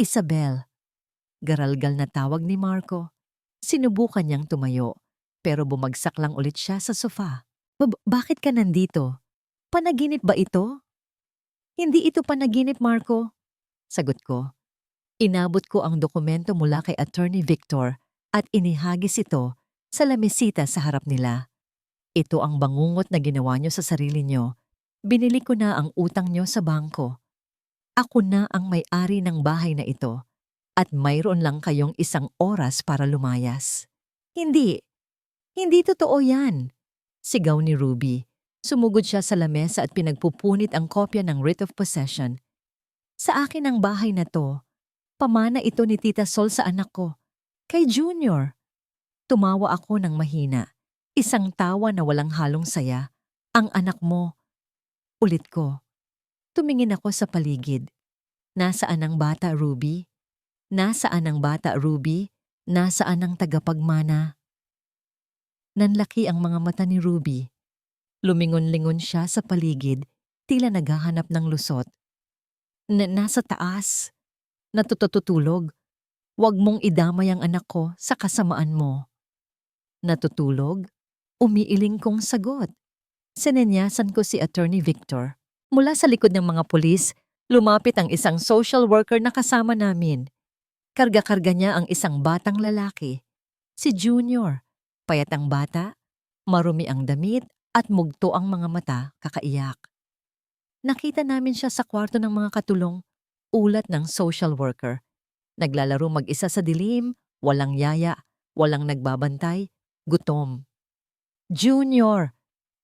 Isabel. Garalgal na tawag ni Marco. Sinubukan niyang tumayo, pero bumagsak lang ulit siya sa sofa. Bakit ka nandito? Panaginip ba ito? Hindi ito panaginip, Marco. Sagot ko. Inabot ko ang dokumento mula kay Attorney Victor at inihagis ito sa lamesita sa harap nila. Ito ang bangungot na ginawa niyo sa sarili niyo. Binili ko na ang utang niyo sa bangko. Ako na ang may-ari ng bahay na ito at mayroon lang kayong 1 oras para lumayas. Hindi totoo yan. Sigaw ni Ruby. Sumugod siya sa lamesa at pinagpupunit ang kopya ng writ of possession. Sa akin ang bahay na to. Pamana ito ni Tita Sol sa anak ko. Kay Junior. Tumawa ako ng mahina. Isang tawa na walang halong saya. Ang anak mo. Ulit ko. Tumingin ako sa paligid. Nasaan ang bata, Ruby? Nasaan ang bata, Ruby? Nasaan ang tagapagmana? Nanlaki ang mga mata ni Ruby. Lumingon-lingon siya sa paligid, tila naghahanap ng lusot. Nasa taas. Natutulog. Huwag mong idamay ang anak ko sa kasamaan mo. Natutulog? Umiiling kong sagot. Sinenyasan ko si Attorney Victor. Mula sa likod ng mga pulis, lumapit ang isang social worker na kasama namin. Karga-karga niya ang isang batang lalaki. Si Junior. Payat ang bata, marumi ang damit at mugto ang mga mata, kakaiyak. Nakita namin siya sa kwarto ng mga katulong, ulat ng social worker. Naglalaro mag-isa sa dilim, walang yaya, walang nagbabantay, gutom. Junior!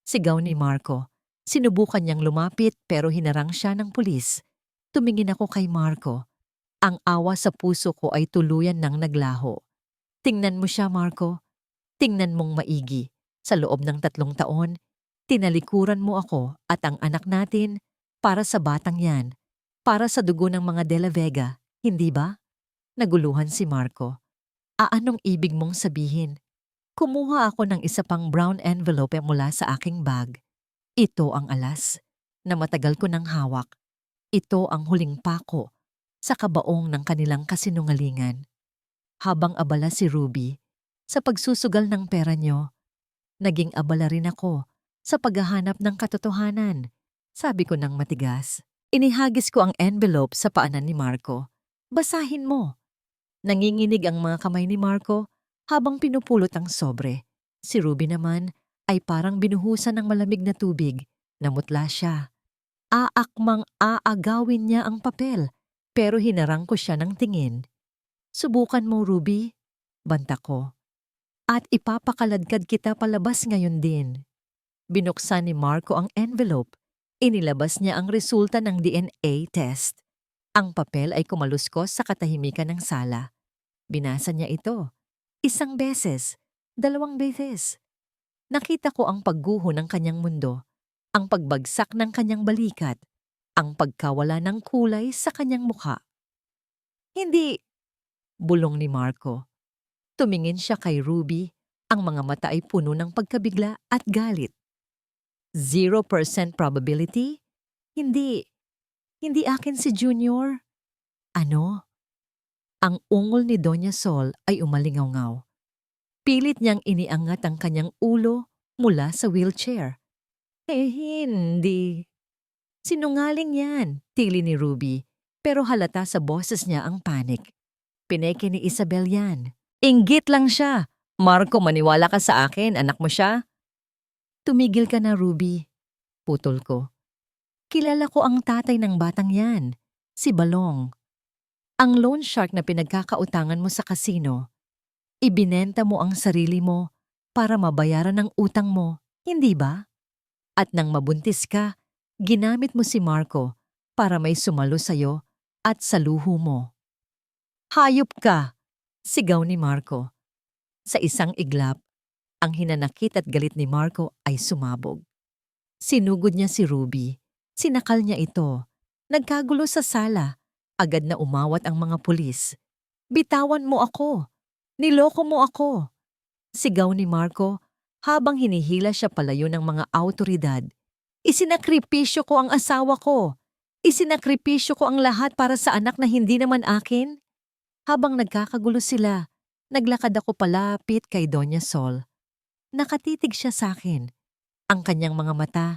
Sigaw ni Marco. Sinubukan niyang lumapit pero hinarang siya ng pulis. Tumingin ako kay Marco. Ang awa sa puso ko ay tuluyan ng naglaho. Tingnan mo siya, Marco. Tingnan mong maigi. Sa loob ng 3 taon, tinalikuran mo ako at ang anak natin para sa batang yan. Para sa dugo ng mga De La Vega, hindi ba? Naguluhan si Marco. Anong ibig mong sabihin? Kumuha ako ng isa pang brown envelope mula sa aking bag. Ito ang alas na matagal ko nang hawak. Ito ang huling pako sa kabaong ng kanilang kasinungalingan. Habang abala si Ruby sa pagsusugal ng pera niyo, naging abala rin ako sa paghahanap ng katotohanan, sabi ko ng matigas. Inihagis ko ang envelope sa paanan ni Marco. Basahin mo. Nanginginig ang mga kamay ni Marco habang pinupulot ang sobre. Si Ruby naman ay parang binuhusan ng malamig na tubig. Namutla siya. Aakmang aagawin niya ang papel, pero hinarang ko siya ng tingin. Subukan mo, Ruby, banta ko. At ipapakaladkad kita palabas ngayon din. Binuksan ni Marco ang envelope. Inilabas niya ang resulta ng DNA test. Ang papel ay kumaluskos sa katahimikan ng sala. Binasa niya ito. 1 beses, 2 beses. Nakita ko ang pagguho ng kanyang mundo, ang pagbagsak ng kanyang balikat, ang pagkawala ng kulay sa kanyang mukha. Hindi, bulong ni Marco. Tumingin siya kay Ruby, ang mga mata ay puno ng pagkabigla at galit. 0% probability? Hindi. Hindi akin si Junior. Ano? Ang ungol ni Doña Sol ay umalingaw-ngaw. Pilit niyang iniangat ang kanyang ulo mula sa wheelchair. Hindi. Sinungaling yan, tili ni Ruby, pero halata sa boses niya ang panik. Pineke ni Isabel yan. Inggit lang siya. Marco, maniwala ka sa akin, anak mo siya? Tumigil ka na, Ruby. Putol ko. Kilala ko ang tatay ng batang yan, si Balong. Ang loan shark na pinagkakautangan mo sa kasino. Ibinenta mo ang sarili mo para mabayaran ang utang mo, hindi ba? At nang mabuntis ka, ginamit mo si Marco para may sumalo sa'yo at sa luho mo. Hayop ka! Sigaw ni Marco. Sa isang iglap, ang hinanakit at galit ni Marco ay sumabog. Sinugod niya si Ruby. Sinakal niya ito. Nagkagulo sa sala. Agad na umawat ang mga pulis. Bitawan mo ako! Niloko mo ako! Sigaw ni Marco habang hinihila siya palayo ng mga awtoridad. Isinakripisyo ko ang asawa ko! Isinakripisyo ko ang lahat para sa anak na hindi naman akin! Habang nagkakagulo sila, naglakad ako palapit kay Doña Sol. Nakatitig siya sa akin. Ang kanyang mga mata,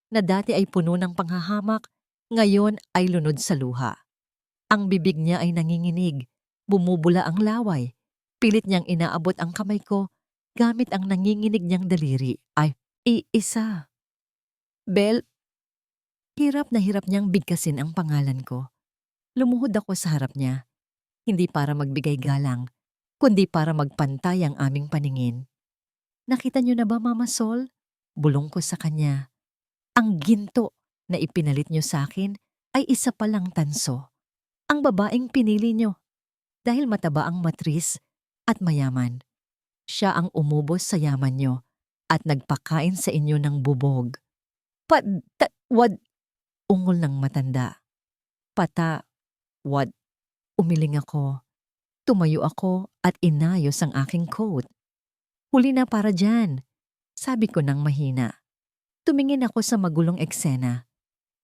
na dati ay puno ng panghahamak, ngayon ay lunod sa luha. Ang bibig niya ay nanginginig, bumubula ang laway. Pilit niyang inaabot ang kamay ko gamit ang nanginginig niyang daliri. Ay, iisa. Bel, hirap na hirap niyang bigkasin ang pangalan ko. Lumuhod ako sa harap niya, hindi para magbigay galang, kundi para magpantay ang aming paningin. Nakita niyo na ba, Mama Sol? Bulong ko sa kanya. Ang ginto na ipinalit niyo sa akin ay isa palang tanso. Ang babaeng pinili niyo dahil mataba ang matris at mayaman. Siya ang umubos sa yaman niyo at nagpakain sa inyo ng bubog. Wad, ungol ng matanda. Wad, umiling ako. Tumayo ako at inayos ang aking coat. Huli na para dyan, sabi ko nang mahina. Tumingin ako sa magulong eksena.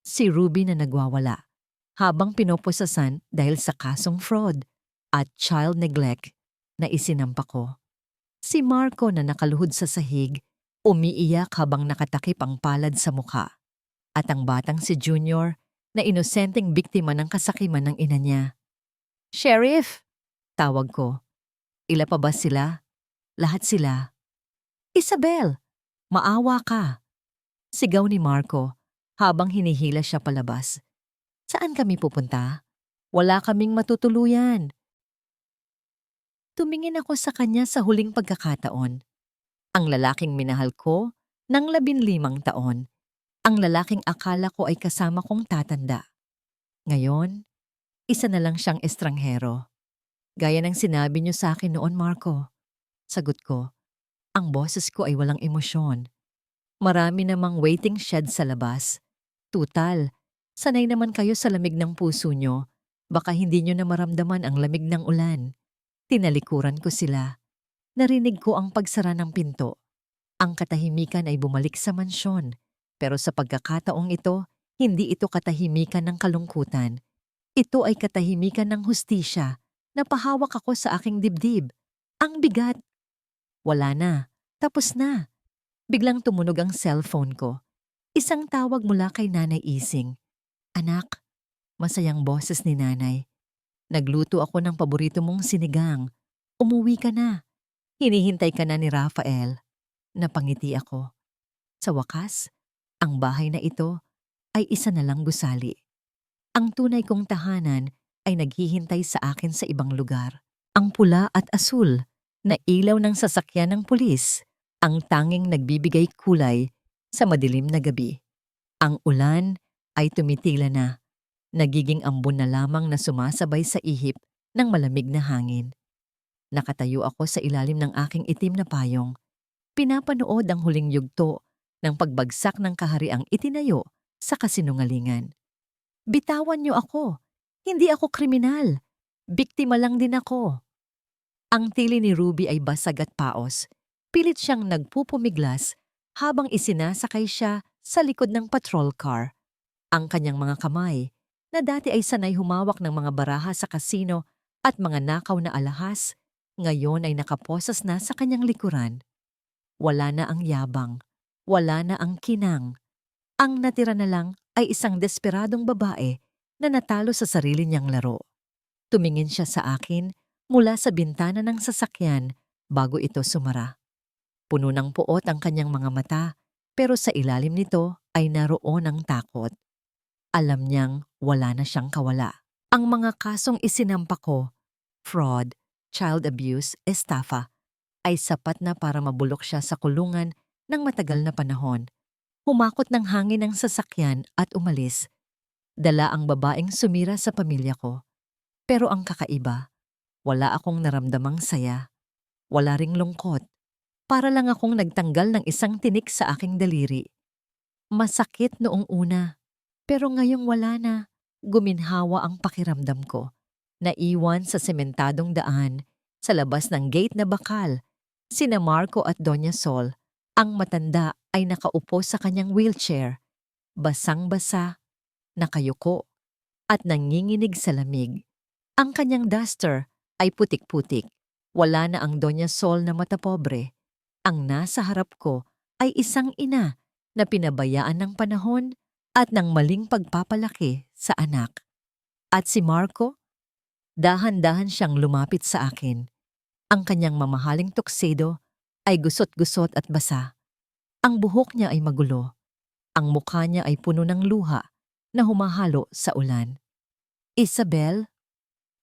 Si Ruby na nagwawala, habang pinoposasan dahil sa kasong fraud at child neglect na isinampa ko. Si Marco na nakaluhod sa sahig, umiiyak habang nakatakip ang palad sa mukha. At ang batang si Junior na inosenteng biktima ng kasakiman ng ina niya. Sheriff! Tawag ko. Ila pa ba sila? Lahat sila. Isabel! Maawa ka! Sigaw ni Marco habang hinihila siya palabas. Saan kami pupunta? Wala kaming matutuluyan. Tumingin ako sa kanya sa huling pagkakataon. Ang lalaking minahal ko ng 15 taon. Ang lalaking akala ko ay kasama kong tatanda. Ngayon, isa na lang siyang estranghero. Gaya ng sinabi niyo sa akin noon, Marco. Sagot ko, ang boses ko ay walang emosyon. Marami namang waiting shed sa labas. Tutal, sanay naman kayo sa lamig ng puso nyo. Baka hindi nyo na maramdaman ang lamig ng ulan. Tinalikuran ko sila. Narinig ko ang pagsara ng pinto. Ang katahimikan ay bumalik sa mansyon. Pero sa pagkakataong ito, hindi ito katahimikan ng kalungkutan. Ito ay katahimikan ng hustisya. Napahawak ako sa aking dibdib. Ang bigat. Wala na. Tapos na. Biglang tumunog ang cellphone ko. Isang tawag mula kay Nanay Ising. Anak, Masayang boses ni nanay. Nagluto ako ng paborito mong sinigang. Umuwi ka na. Hinihintay ka na ni Rafael. Napangiti ako. Sa wakas, ang bahay na ito ay isa na lang gusali. Ang tunay kong tahanan ay naghihintay sa akin sa ibang lugar. Ang pula at asul na ilaw ng sasakyan ng pulis ang tanging nagbibigay kulay sa madilim na gabi. Ang ulan ay tumitila na, nagiging ambon na lamang na sumasabay sa ihip ng malamig na hangin. Nakatayo ako sa ilalim ng aking itim na payong. Pinapanood ang huling yugto ng pagbagsak ng kahariang itinayo sa kasinungalingan. Bitawan niyo ako. Hindi ako kriminal. Biktima lang din ako. Ang tili ni Ruby ay basag at paos. Pilit siyang nagpupumiglas habang isinasakay siya sa likod ng patrol car. Ang kanyang mga kamay, na dati ay sanay humawak ng mga baraha sa kasino at mga nakaw na alahas, ngayon ay nakaposas na sa kanyang likuran. Wala na ang yabang, wala na ang kinang. Ang natira na lang ay isang desperadong babae na natalo sa sarili niyang laro. Tumingin siya sa akin mula sa bintana ng sasakyan bago ito sumara. Puno ng puot ang kanyang mga mata, pero sa ilalim nito ay naroon ang takot. Alam niyang wala na siyang kawala. Ang mga kasong isinampa ko, fraud, child abuse, estafa, ay sapat na para mabulok siya sa kulungan ng matagal na panahon. Humakot ng hangin ang sasakyan at umalis. Dala ang babaeng sumira sa pamilya ko. Pero ang kakaiba, wala akong naramdamang saya. Wala ring lungkot. Para lang akong nagtanggal ng isang tinik sa aking daliri. Masakit noong una, pero ngayong wala na. Guminhawa ang pakiramdam ko. Naiwan sa sementadong daan, sa labas ng gate na bakal, sina Marco at Doña Sol. Ang matanda ay nakaupo sa kanyang wheelchair, basang-basa, nakayuko, at nanginginig sa lamig. Ang kanyang duster ay putik-putik. Wala na ang Doña Sol na matapobre. Ang nasa harap ko ay isang ina na pinabayaan ng panahon at ng maling pagpapalaki sa anak. At si Marco, dahan-dahan siyang lumapit sa akin. Ang kanyang mamahaling tuxedo ay gusot-gusot at basa. Ang buhok niya ay magulo. Ang mukha niya ay puno ng luha na humahalo sa ulan. Isabel,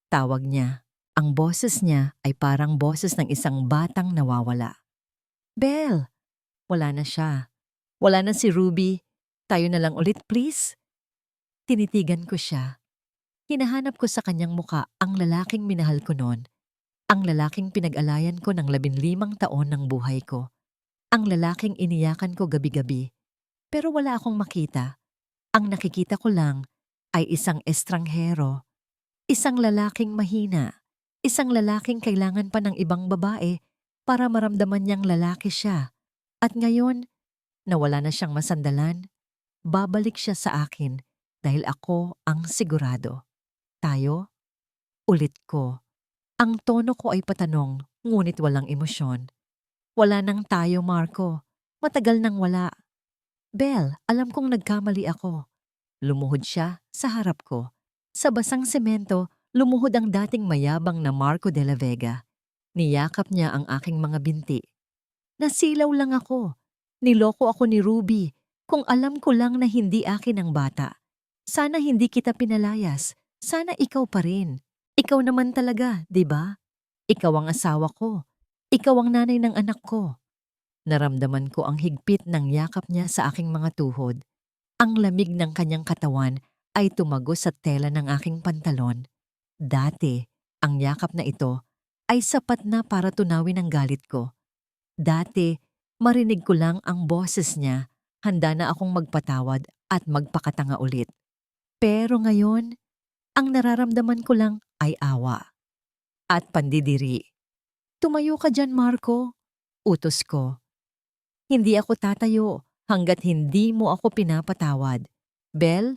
tawag niya. Ang boses niya ay parang boses ng isang batang nawawala. Belle, wala na siya. Wala na si Ruby. Tayo na lang ulit, please. Tinitigan ko siya. Hinahanap ko sa kanyang muka ang lalaking minahal ko noon. Ang lalaking pinag-alayan ko ng 15 taon ng buhay ko. Ang lalaking iniyakan ko gabi-gabi. Pero wala akong makita. Ang nakikita ko lang ay isang estranghero. Isang lalaking mahina. Isang lalaking kailangan pa ng ibang babae para maramdaman niyang lalaki siya. At ngayon, nawala na siyang masandalan, babalik siya sa akin dahil ako ang sigurado. Tayo? Ulit ko. Ang tono ko ay patanong, ngunit walang emosyon. Wala nang tayo, Marco. Matagal nang wala. Belle, alam kong nagkamali ako. Lumuhod siya sa harap ko. Sa basang semento, lumuhod ang dating mayabang na Marco de la Vega. Niyakap niya ang aking mga binti. Nasilaw lang ako. Niloko ako ni Ruby. Kung alam ko lang na hindi akin ang bata. Sana hindi kita pinalayas. Sana ikaw pa rin. Ikaw naman talaga, di ba? Ikaw ang asawa ko. Ikaw ang nanay ng anak ko. Naramdaman ko ang higpit ng yakap niya sa aking mga tuhod. Ang lamig ng kanyang katawan ay tumagos sa tela ng aking pantalon. Dati, ang yakap na ito ay sapat na para tunawin ang galit ko. Dati, marinig ko lang ang boses niya, handa na akong magpatawad at magpakatanga ulit. Pero ngayon, ang nararamdaman ko lang ay awa at pandidiri. Tumayo ka dyan, Marco. Utos ko. Hindi ako tatayo hanggat hindi mo ako pinapatawad. Belle,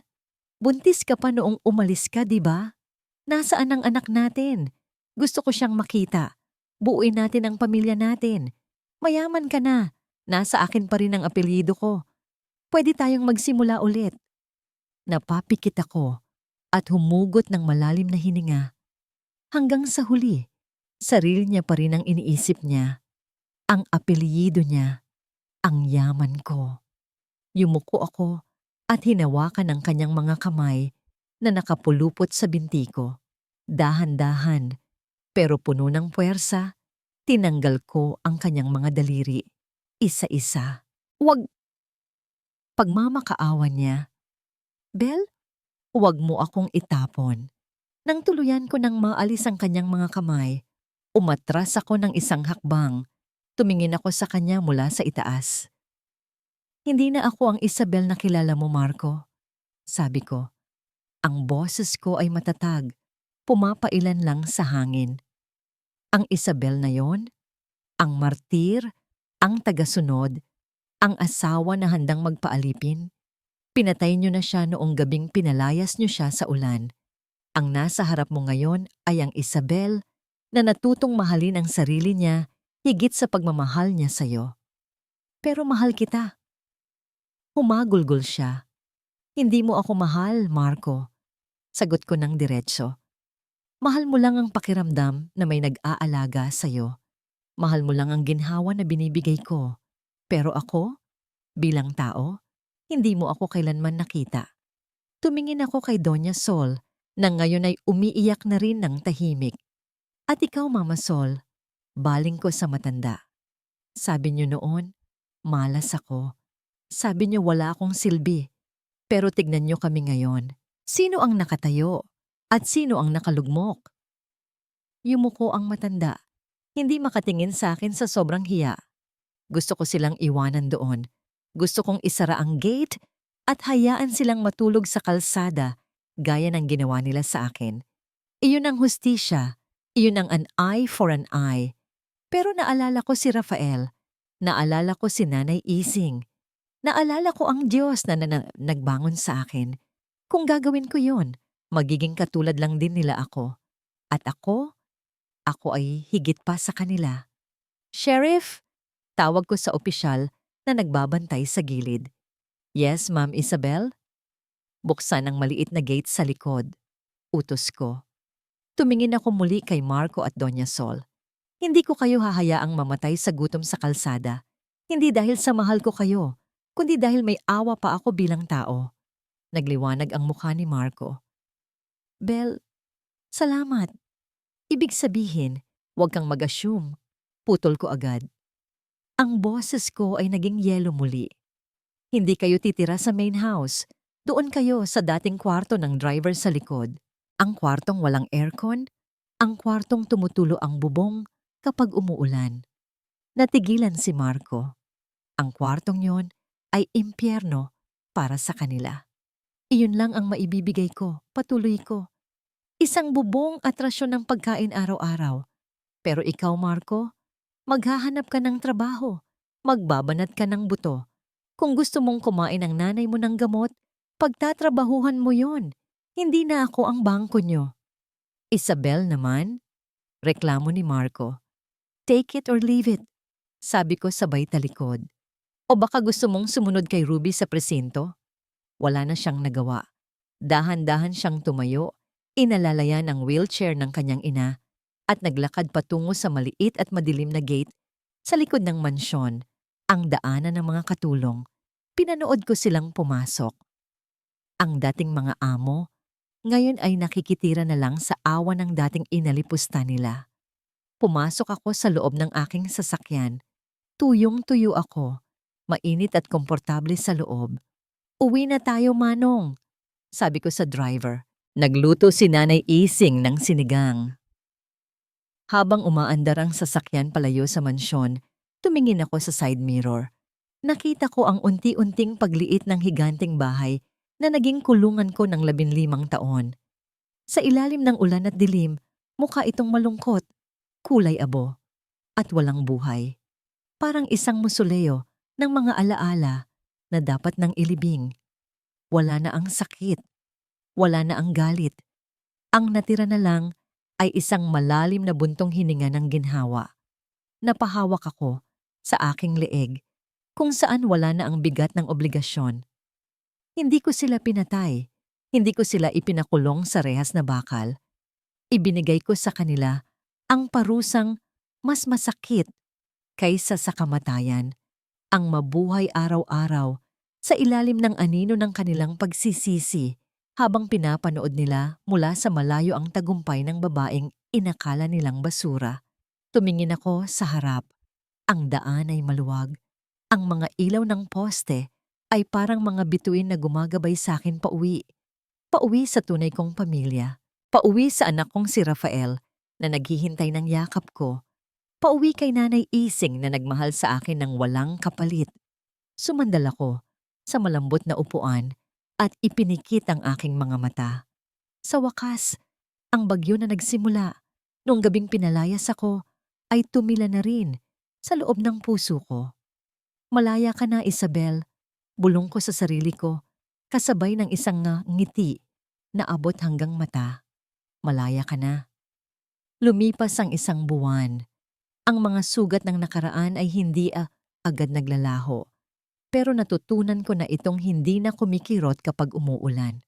buntis ka pa noong umalis ka, di ba? Nasaan ang anak natin? Gusto ko siyang makita. Buuin natin ang pamilya natin. Mayaman ka na. Nasa akin pa rin ang apelyido ko. Pwede tayong magsimula ulit. Napapikit ako. at humugot ng malalim na hininga. Hanggang sa huli, sarili niya pa rin ang iniisip niya. Ang apelyido niya, ang yaman ko. Yumuko ako at hinawakan ang kanyang mga kamay na nakapulupot sa binti ko. Dahan-dahan, pero puno ng puwersa, tinanggal ko ang kanyang mga daliri, isa-isa. Huwag! Pagmamakaawa niya, Bel, huwag mo akong itapon. Nang tuluyan ko nang maalis ang kanyang mga kamay, umatras ako ng isang hakbang. Tumingin ako sa kanya mula sa itaas. Hindi na ako ang Isabel na kilala mo, Marco. Sabi ko, ang boses ko ay matatag, pumapailan lang sa hangin. Ang Isabel na yon, ang martir, ang tagasunod, ang asawa na handang magpaalipin. Pinatay niyo na siya noong gabing pinalayas niyo siya sa ulan. Ang nasa harap mo ngayon ay ang Isabel na natutong mahalin ang sarili niya higit sa pagmamahal niya sa'yo. Pero mahal kita. Humagulgol siya. Hindi mo ako mahal, Marco. Sagot ko ng diretso. Mahal mo lang ang pakiramdam na may nag-aalaga sa'yo. Mahal mo lang ang ginhawa na binibigay ko. Pero ako, bilang tao, hindi mo ako kailanman nakita. Tumingin ako kay Doña Sol na ngayon ay umiiyak na rin ng tahimik. At ikaw, Mama Sol, baling ko sa matanda. Sabi niyo noon, malas ako. Sabi niyo wala akong silbi. Pero tignan niyo kami ngayon. Sino ang nakatayo? At sino ang nakalugmok? Yumuko ang matanda. Hindi makatingin sa akin sa sobrang hiya. Gusto ko silang iwanan doon. Gusto kong isara ang gate at hayaan silang matulog sa kalsada gaya ng ginawa nila sa akin. Iyon ang hustisya. Iyon ang an eye for an eye. Pero naalala ko si Rafael. Naalala ko si Nanay Ising. Naalala ko ang Diyos na nagbangon sa akin. Kung gagawin ko yon, magiging katulad lang din nila ako. At ako ay higit pa sa kanila. Sheriff, tawag ko sa opisyal na nagbabantay sa gilid. Yes, Ma'am Isabel? Buksan ang maliit na gate sa likod. Utos ko. Tumingin ako muli kay Marco at Doña Sol. Hindi ko kayo hahayaang mamatay sa gutom sa kalsada. Hindi dahil sa mahal ko kayo, kundi dahil may awa pa ako bilang tao. Nagliwanag ang mukha ni Marco. Bel, salamat. Ibig sabihin, huwag kang mag-assume. Putol ko agad. Ang boses ko ay naging yelo muli. Hindi kayo titira sa main house. Doon kayo sa dating kwarto ng driver sa likod. Ang kwartong walang aircon, ang kwartong tumutulo ang bubong kapag umuulan. Natigilan si Marco. Ang kwartong yon ay impyerno para sa kanila. Iyon lang ang maibibigay ko, patuloy ko. Isang bubong at rasyon ng pagkain araw-araw. Pero ikaw, Marco, maghahanap ka ng trabaho. Magbabanat ka ng buto. Kung gusto mong kumain ang nanay mo ng gamot, pagtatrabahuhan mo yon. Hindi na ako ang bangko nyo. Isabel naman, reklamo ni Marco. Take it or leave it, sabi ko sabay talikod. O baka gusto mong sumunod kay Ruby sa presinto? Wala na siyang nagawa. Dahan-dahan siyang tumayo, inalalayan ang wheelchair ng kanyang ina at naglakad patungo sa maliit at madilim na gate sa likod ng mansyon, ang daanan ng mga katulong. Pinanood ko silang pumasok. Ang dating mga amo, ngayon ay nakikitira na lang sa awa ng dating inalipusta nila. Pumasok ako sa loob ng aking sasakyan. Tuyong-tuyo ako, mainit at komportable sa loob. Uwi na tayo, Manong, sabi ko sa driver. Nagluto si Nanay Ising ng sinigang. Habang umaandar ang sasakyan palayo sa mansyon, tumingin ako sa side mirror. Nakita ko ang unti-unting pagliit ng higanting bahay na naging kulungan ko ng 15 taon. Sa ilalim ng ulan at dilim, mukha itong malungkot, kulay abo, at walang buhay. Parang isang musoleo ng mga alaala na dapat nang ilibing. Wala na ang sakit, wala na ang galit. Ang natira na lang ay isang malalim na buntong hininga ng ginhawa. Napahawak ako sa aking leeg kung saan wala na ang bigat ng obligasyon. Hindi ko sila pinatay. Hindi ko sila ipinakulong sa rehas na bakal. Ibinigay ko sa kanila ang parusang mas masakit kaysa sa kamatayan, ang mabuhay araw-araw sa ilalim ng anino ng kanilang pagsisisi habang pinapanood nila mula sa malayo ang tagumpay ng babaeng inakala nilang basura. Tumingin ako sa harap. Ang daan ay maluwag. Ang mga ilaw ng poste ay parang mga bituin na gumagabay sa akin pauwi. Pauwi sa tunay kong pamilya. Pauwi sa anak kong si Rafael na naghihintay ng yakap ko. Pauwi kay Nanay Ising na nagmahal sa akin ng walang kapalit. Sumandal ako sa malambot na upuan at ipinikit ang aking mga mata. Sa wakas, ang bagyo na nagsimula noong gabing pinalayas ako ay tumila na rin sa loob ng puso ko. Malaya ka na, Isabel, bulong ko sa sarili ko, kasabay ng isang ngiti na abot hanggang mata. Malaya ka na. Lumipas ang isang buwan. Ang mga sugat ng nakaraan ay hindi agad naglalaho. Pero natutunan ko na itong hindi na kumikirot kapag umuulan.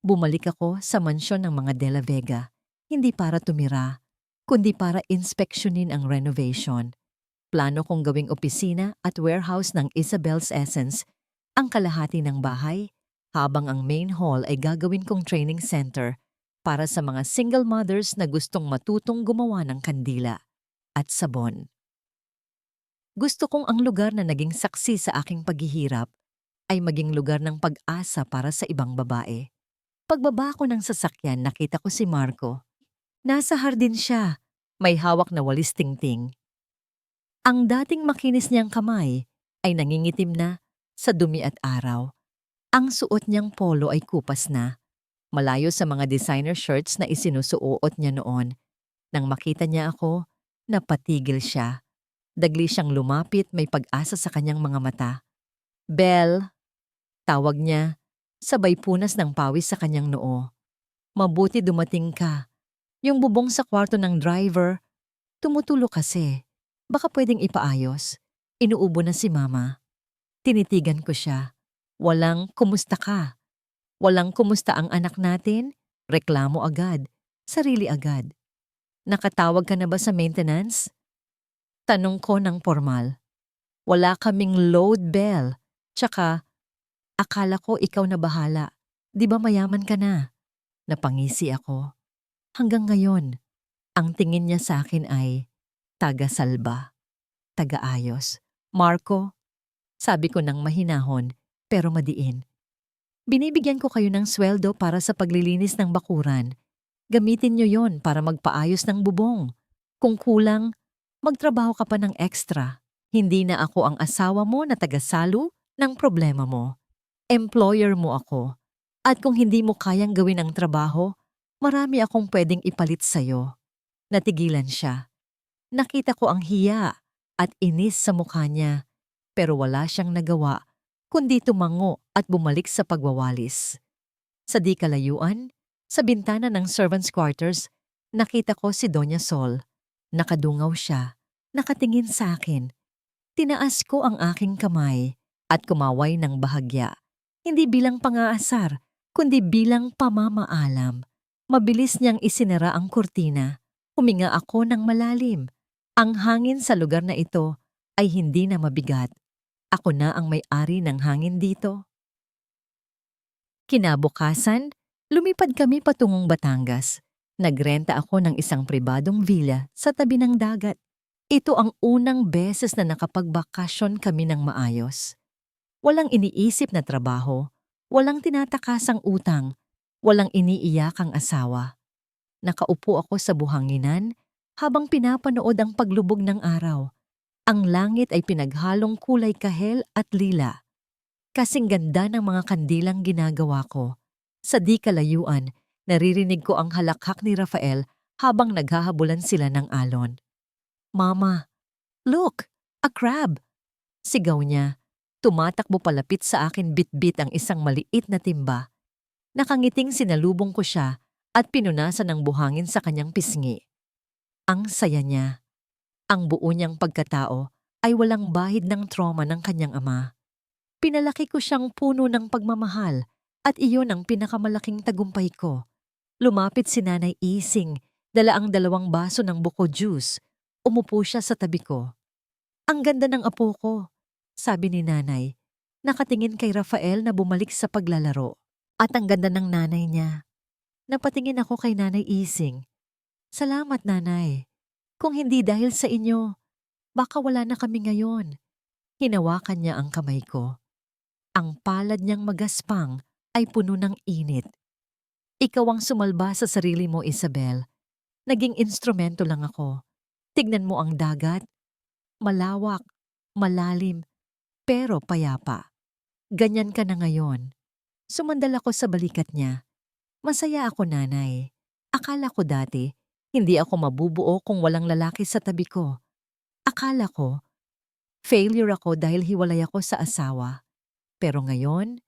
Bumalik ako sa mansyon ng mga De La Vega, hindi para tumira, kundi para inspeksyonin ang renovation. Plano kong gawing opisina at warehouse ng Isabel's Essence ang kalahati ng bahay, habang ang main hall ay gagawin kong training center para sa mga single mothers na gustong matutong gumawa ng kandila at sabon. Gusto kong ang lugar na naging saksi sa aking paghihirap ay maging lugar ng pag-asa para sa ibang babae. Pagbaba ko ng sasakyan, nakita ko si Marco. Nasa hardin siya, may hawak na walis tingting. Ang dating makinis niyang kamay ay nangingitim na sa dumi at araw. Ang suot niyang polo ay kupas na, malayo sa mga designer shirts na isinusuot niya noon. Nang makita niya ako, napatigil siya. Dagli siyang lumapit, may pag-asa sa kanyang mga mata. "Belle," tawag niya, sabay punas ng pawis sa kanyang noo. "Mabuti dumating ka. Yung bubong sa kwarto ng driver, tumutulo kasi. Baka pwedeng ipaayos. Inuubo na si Mama." Tinitigan ko siya. Walang kumusta ka. Walang kumusta ang anak natin. Reklamo agad. Sarili agad. "Nakatawag ka na ba sa maintenance?" Tanong ko ng formal. "Wala kaming load, Bell. Tsaka, akala ko ikaw na bahala. Di ba mayaman ka na?" Napangisi ako. Hanggang ngayon, ang tingin niya sa akin ay taga-salba, taga-ayos. "Marco," sabi ko ng mahinahon pero madiin, "binibigyan ko kayo ng sweldo para sa paglilinis ng bakuran. Gamitin niyo yon para magpaayos ng bubong. Kung kulang, magtrabaho ka pa ng extra. Hindi na ako ang asawa mo na tagasalo ng problema mo. Employer mo ako. At kung hindi mo kayang gawin ang trabaho, marami akong pwedeng ipalit sa'yo." Natigilan siya. Nakita ko ang hiya at inis sa mukha niya, pero wala siyang nagawa kundi tumango at bumalik sa pagwawalis. Sa di kalayuan, sa bintana ng servants' quarters, nakita ko si Doña Sol. Nakadungaw siya, nakatingin sa akin. Tinaas ko ang aking kamay at kumaway ng bahagya. Hindi bilang pang-aasar, kundi bilang pamamaalam. Mabilis niyang isinara ang kurtina. Huminga ako ng malalim. Ang hangin sa lugar na ito ay hindi na mabigat. Ako na ang may-ari ng hangin dito. Kinabukasan, lumipad kami patungong Batangas. Nagrenta ako ng isang pribadong villa sa tabi ng dagat. Ito ang unang beses na nakapagbakasyon kami ng maayos. Walang iniisip na trabaho, walang tinatakasang utang, walang iniiyakang asawa. Nakaupo ako sa buhanginan habang pinapanood ang paglubog ng araw. Ang langit ay pinaghalong kulay kahel at lila. Kasing ganda ng mga kandilang ginagawa ko. Sa di kalayuan, naririnig ko ang halakhak ni Rafael habang naghahabulan sila ng alon. "Mama, look! A crab!" Sigaw niya. Tumatakbo palapit sa akin, bit-bit ang isang maliit na timba. Nakangiting sinalubong ko siya at pinunasan ng buhangin sa kanyang pisngi. Ang saya niya. Ang buo niyang pagkatao ay walang bahid ng trauma ng kanyang ama. Pinalaki ko siyang puno ng pagmamahal At iyon ang pinakamalaking tagumpay ko. Lumapit si Nanay Ising, dala ang 2 baso ng buko juice. Umupo siya sa tabi ko. Ang ganda ng apo ko, sabi ni Nanay. Nakatingin kay Rafael na bumalik sa paglalaro. At ang ganda ng nanay niya. Napatingin ako kay Nanay Ising. Salamat, Nanay. Kung hindi dahil sa inyo, baka wala na kami ngayon. Hinawakan niya ang kamay ko. Ang palad niyang magaspang ay puno ng init. Ikaw ang sumalba sa sarili mo, Isabel. Naging instrumento lang ako. Tignan mo ang dagat. Malawak, malalim, pero payapa. Ganyan ka na ngayon. Sumandal ako sa balikat niya. Masaya ako, Nanay. Akala ko dati, hindi ako mabubuo kung walang lalaki sa tabi ko. Akala ko, failure ako dahil hiwalay ako sa asawa. Pero ngayon,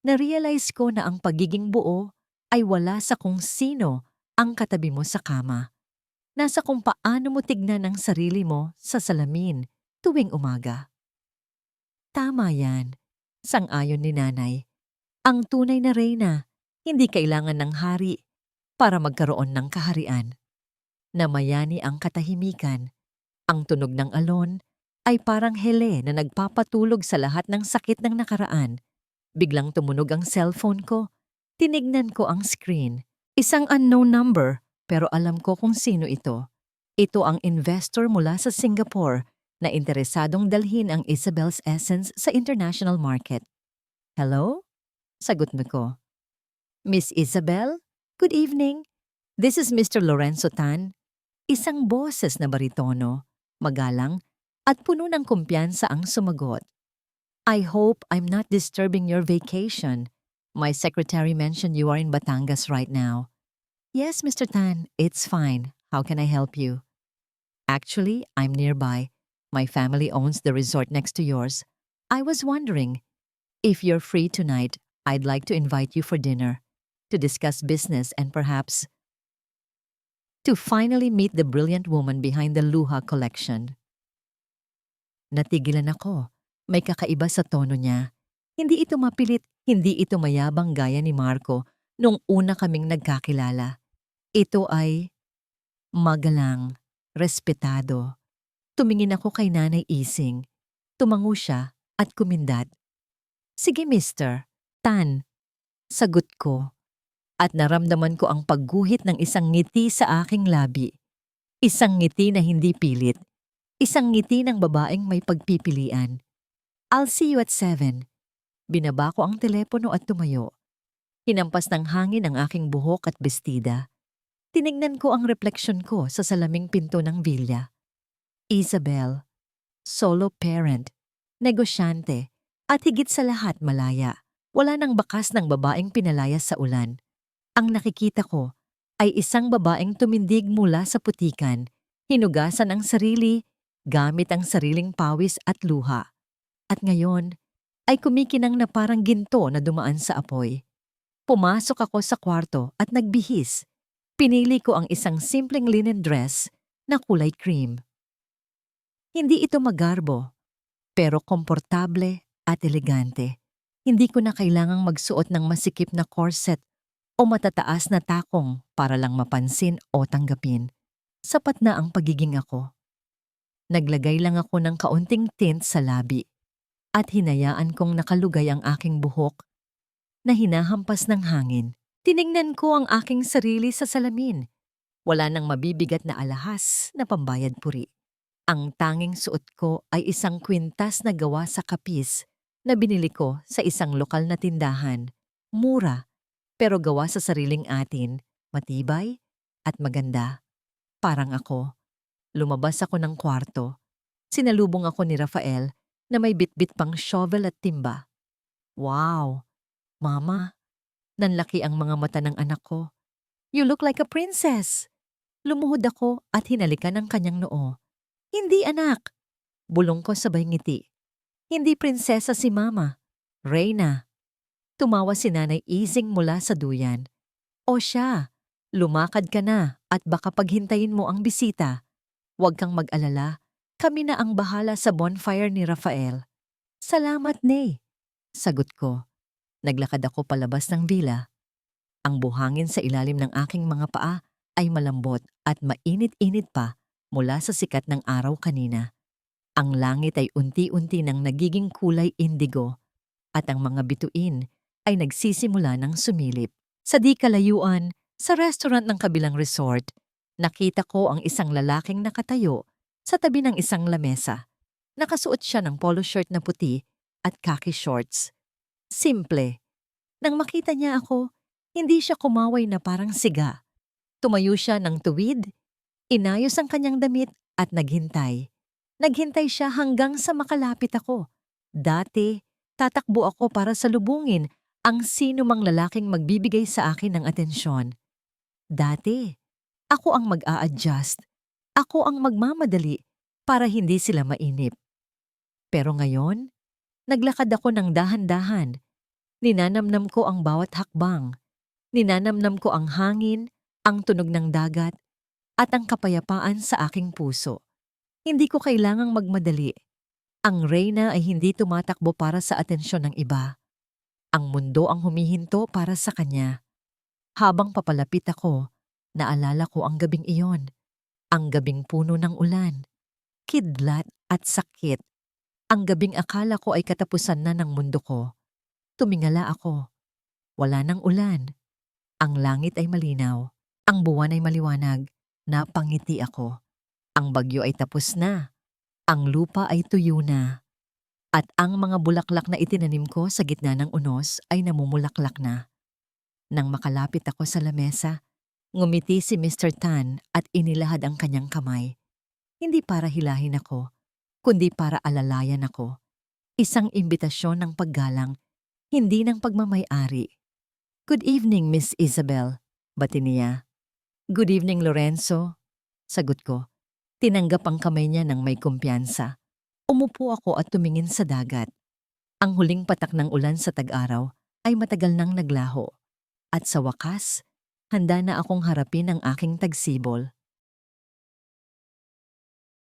na-realize ko na ang pagiging buo ay wala sa kung sino ang katabi mo sa kama. Nasa kung paano mo tignan ang sarili mo sa salamin tuwing umaga. Tama yan, sang-ayon ni Nanay. Ang tunay na reyna, hindi kailangan ng hari para magkaroon ng kaharian. Namayani ang katahimikan. Ang tunog ng alon ay parang hele na nagpapatulog sa lahat ng sakit ng nakaraan. Biglang tumunog ang cellphone ko. Tinignan ko ang screen. Isang unknown number, pero alam ko kung sino ito. Ito ang investor mula sa Singapore na interesadong dalhin ang Isabel's Essence sa international market. Hello? Sagot mo ko. Miss Isabel? Good evening. This is Mr. Lorenzo Tan. Isang boses na baritono, magalang, at puno ng kumpiyansa ang sumagot. I hope I'm not disturbing your vacation. My secretary mentioned you are in Batangas right now. Yes, Mr. Tan, it's fine. How can I help you? Actually, I'm nearby. My family owns the resort next to yours. I was wondering, if you're free tonight, I'd like to invite you for dinner, to discuss business and perhaps to finally meet the brilliant woman behind the Luha collection. Natigilan ako. May kakaiba sa tono niya. Hindi ito mapilit, hindi ito mayabang gaya ni Marco nung una kaming nagkakilala. Ito ay magalang, respetado. Tumingin ako kay Nanay Ising. Tumango siya at kumindat. Sige, Mister. Tan. Sagot ko. At naramdaman ko ang pagguhit ng isang ngiti sa aking labi. Isang ngiti na hindi pilit. Isang ngiti ng babaeng may pagpipilian. I'll see you at 7. Binaba ko ang telepono at tumayo. Hinampas ng hangin ang aking buhok at bestida. Tinignan ko ang refleksyon ko sa salaming pinto ng villa. Isabel, solo parent, negosyante, at higit sa lahat malaya. Wala nang bakas ng babaeng pinalaya sa ulan. Ang nakikita ko ay isang babaeng tumindig mula sa putikan, hinugasan ang sarili, gamit ang sariling pawis at luha. At ngayon, ay kumikinang na parang ginto na dumaan sa apoy. Pumasok ako sa kwarto at nagbihis. Pinili ko ang isang simpleng linen dress na kulay cream. Hindi ito magarbo, pero komportable at elegante. Hindi ko na kailangang magsuot ng masikip na corset o matataas na takong para lang mapansin o tanggapin. Sapat na ang pagiging ako. Naglagay lang ako ng kaunting tint sa labi at hinayaan kong nakalugay ang aking buhok na hinahampas ng hangin. Tiningnan ko ang aking sarili sa salamin. Wala nang mabibigat na alahas na pambayad puri. Ang tanging suot ko ay isang kwintas na gawa sa kapis na binili ko sa isang lokal na tindahan. Mura, pero gawa sa sariling atin, matibay at maganda. Parang ako. Lumabas ako ng kwarto. Sinalubong ako ni Rafael na may bitbit pang shovel at timba. Wow! Mama, nanlaki ang mga mata ng anak ko. You look like a princess! Lumuhod ako at hinalikan ang kanyang noo. Hindi, anak! Bulong ko sabay ngiti. Hindi prinsesa si Mama. Reyna. Tumawa si Nanay Ising mula sa duyan. O siya, lumakad ka na at baka paghintayin mo ang bisita. Huwag kang mag-alala, kami na ang bahala sa bonfire ni Rafael. Salamat, Nay. Sagot ko. Naglakad ako palabas ng villa. Ang buhangin sa ilalim ng aking mga paa ay malambot at mainit-init pa mula sa sikat ng araw kanina. Ang langit ay unti-unti nang nagiging kulay indigo at ang mga bituin ay nagsisimula ng sumilip. Sa di kalayuan, sa restaurant ng kabilang resort, nakita ko ang isang lalaking nakatayo sa tabi ng isang lamesa. Nakasuot siya ng polo shirt na puti at khaki shorts. Simple. Nang makita niya ako, hindi siya kumaway na parang siga. Tumayo siya ng tuwid, inayos ang kanyang damit at naghintay. Naghintay siya hanggang sa makalapit ako. Dati, tatakbo ako para salubungin ang sino mang lalaking magbibigay sa akin ng atensyon. Dati, ako ang mag-a-adjust. Ako ang magmamadali para hindi sila mainip. Pero ngayon, naglakad ako ng dahan-dahan. Ninanamnam ko ang bawat hakbang. Ninanamnam ko ang hangin, ang tunog ng dagat, at ang kapayapaan sa aking puso. Hindi ko kailangang magmadali. Ang reyna ay hindi tumatakbo para sa atensyon ng iba. Ang mundo ang humihinto para sa kanya. Habang papalapit ako, naalala ko ang gabing iyon. Ang gabing puno ng ulan. Kidlat at sakit. Ang gabing akala ko ay katapusan na ng mundo ko. Tumingala ako. Wala nang ulan. Ang langit ay malinaw. Ang buwan ay maliwanag. Napangiti ako. Ang bagyo ay tapos na. Ang lupa ay tuyo na. At ang mga bulaklak na itinanim ko sa gitna ng unos ay namumulaklak na. Nang makalapit ako sa lamesa, ngumiti si Mr. Tan at inilahad ang kanyang kamay. Hindi para hilahin ako, kundi para alalayan ako. Isang imbitasyon ng paggalang, hindi ng pagmamay-ari. "Good evening, Miss Isabel," bati niya. "Good evening, Lorenzo," sagot ko. Tinanggap ang kamay niya ng may kumpiyansa. Umupo ako at tumingin sa dagat. Ang huling patak ng ulan sa tag-araw ay matagal nang naglaho. At sa wakas, handa na akong harapin ang aking tagsibol.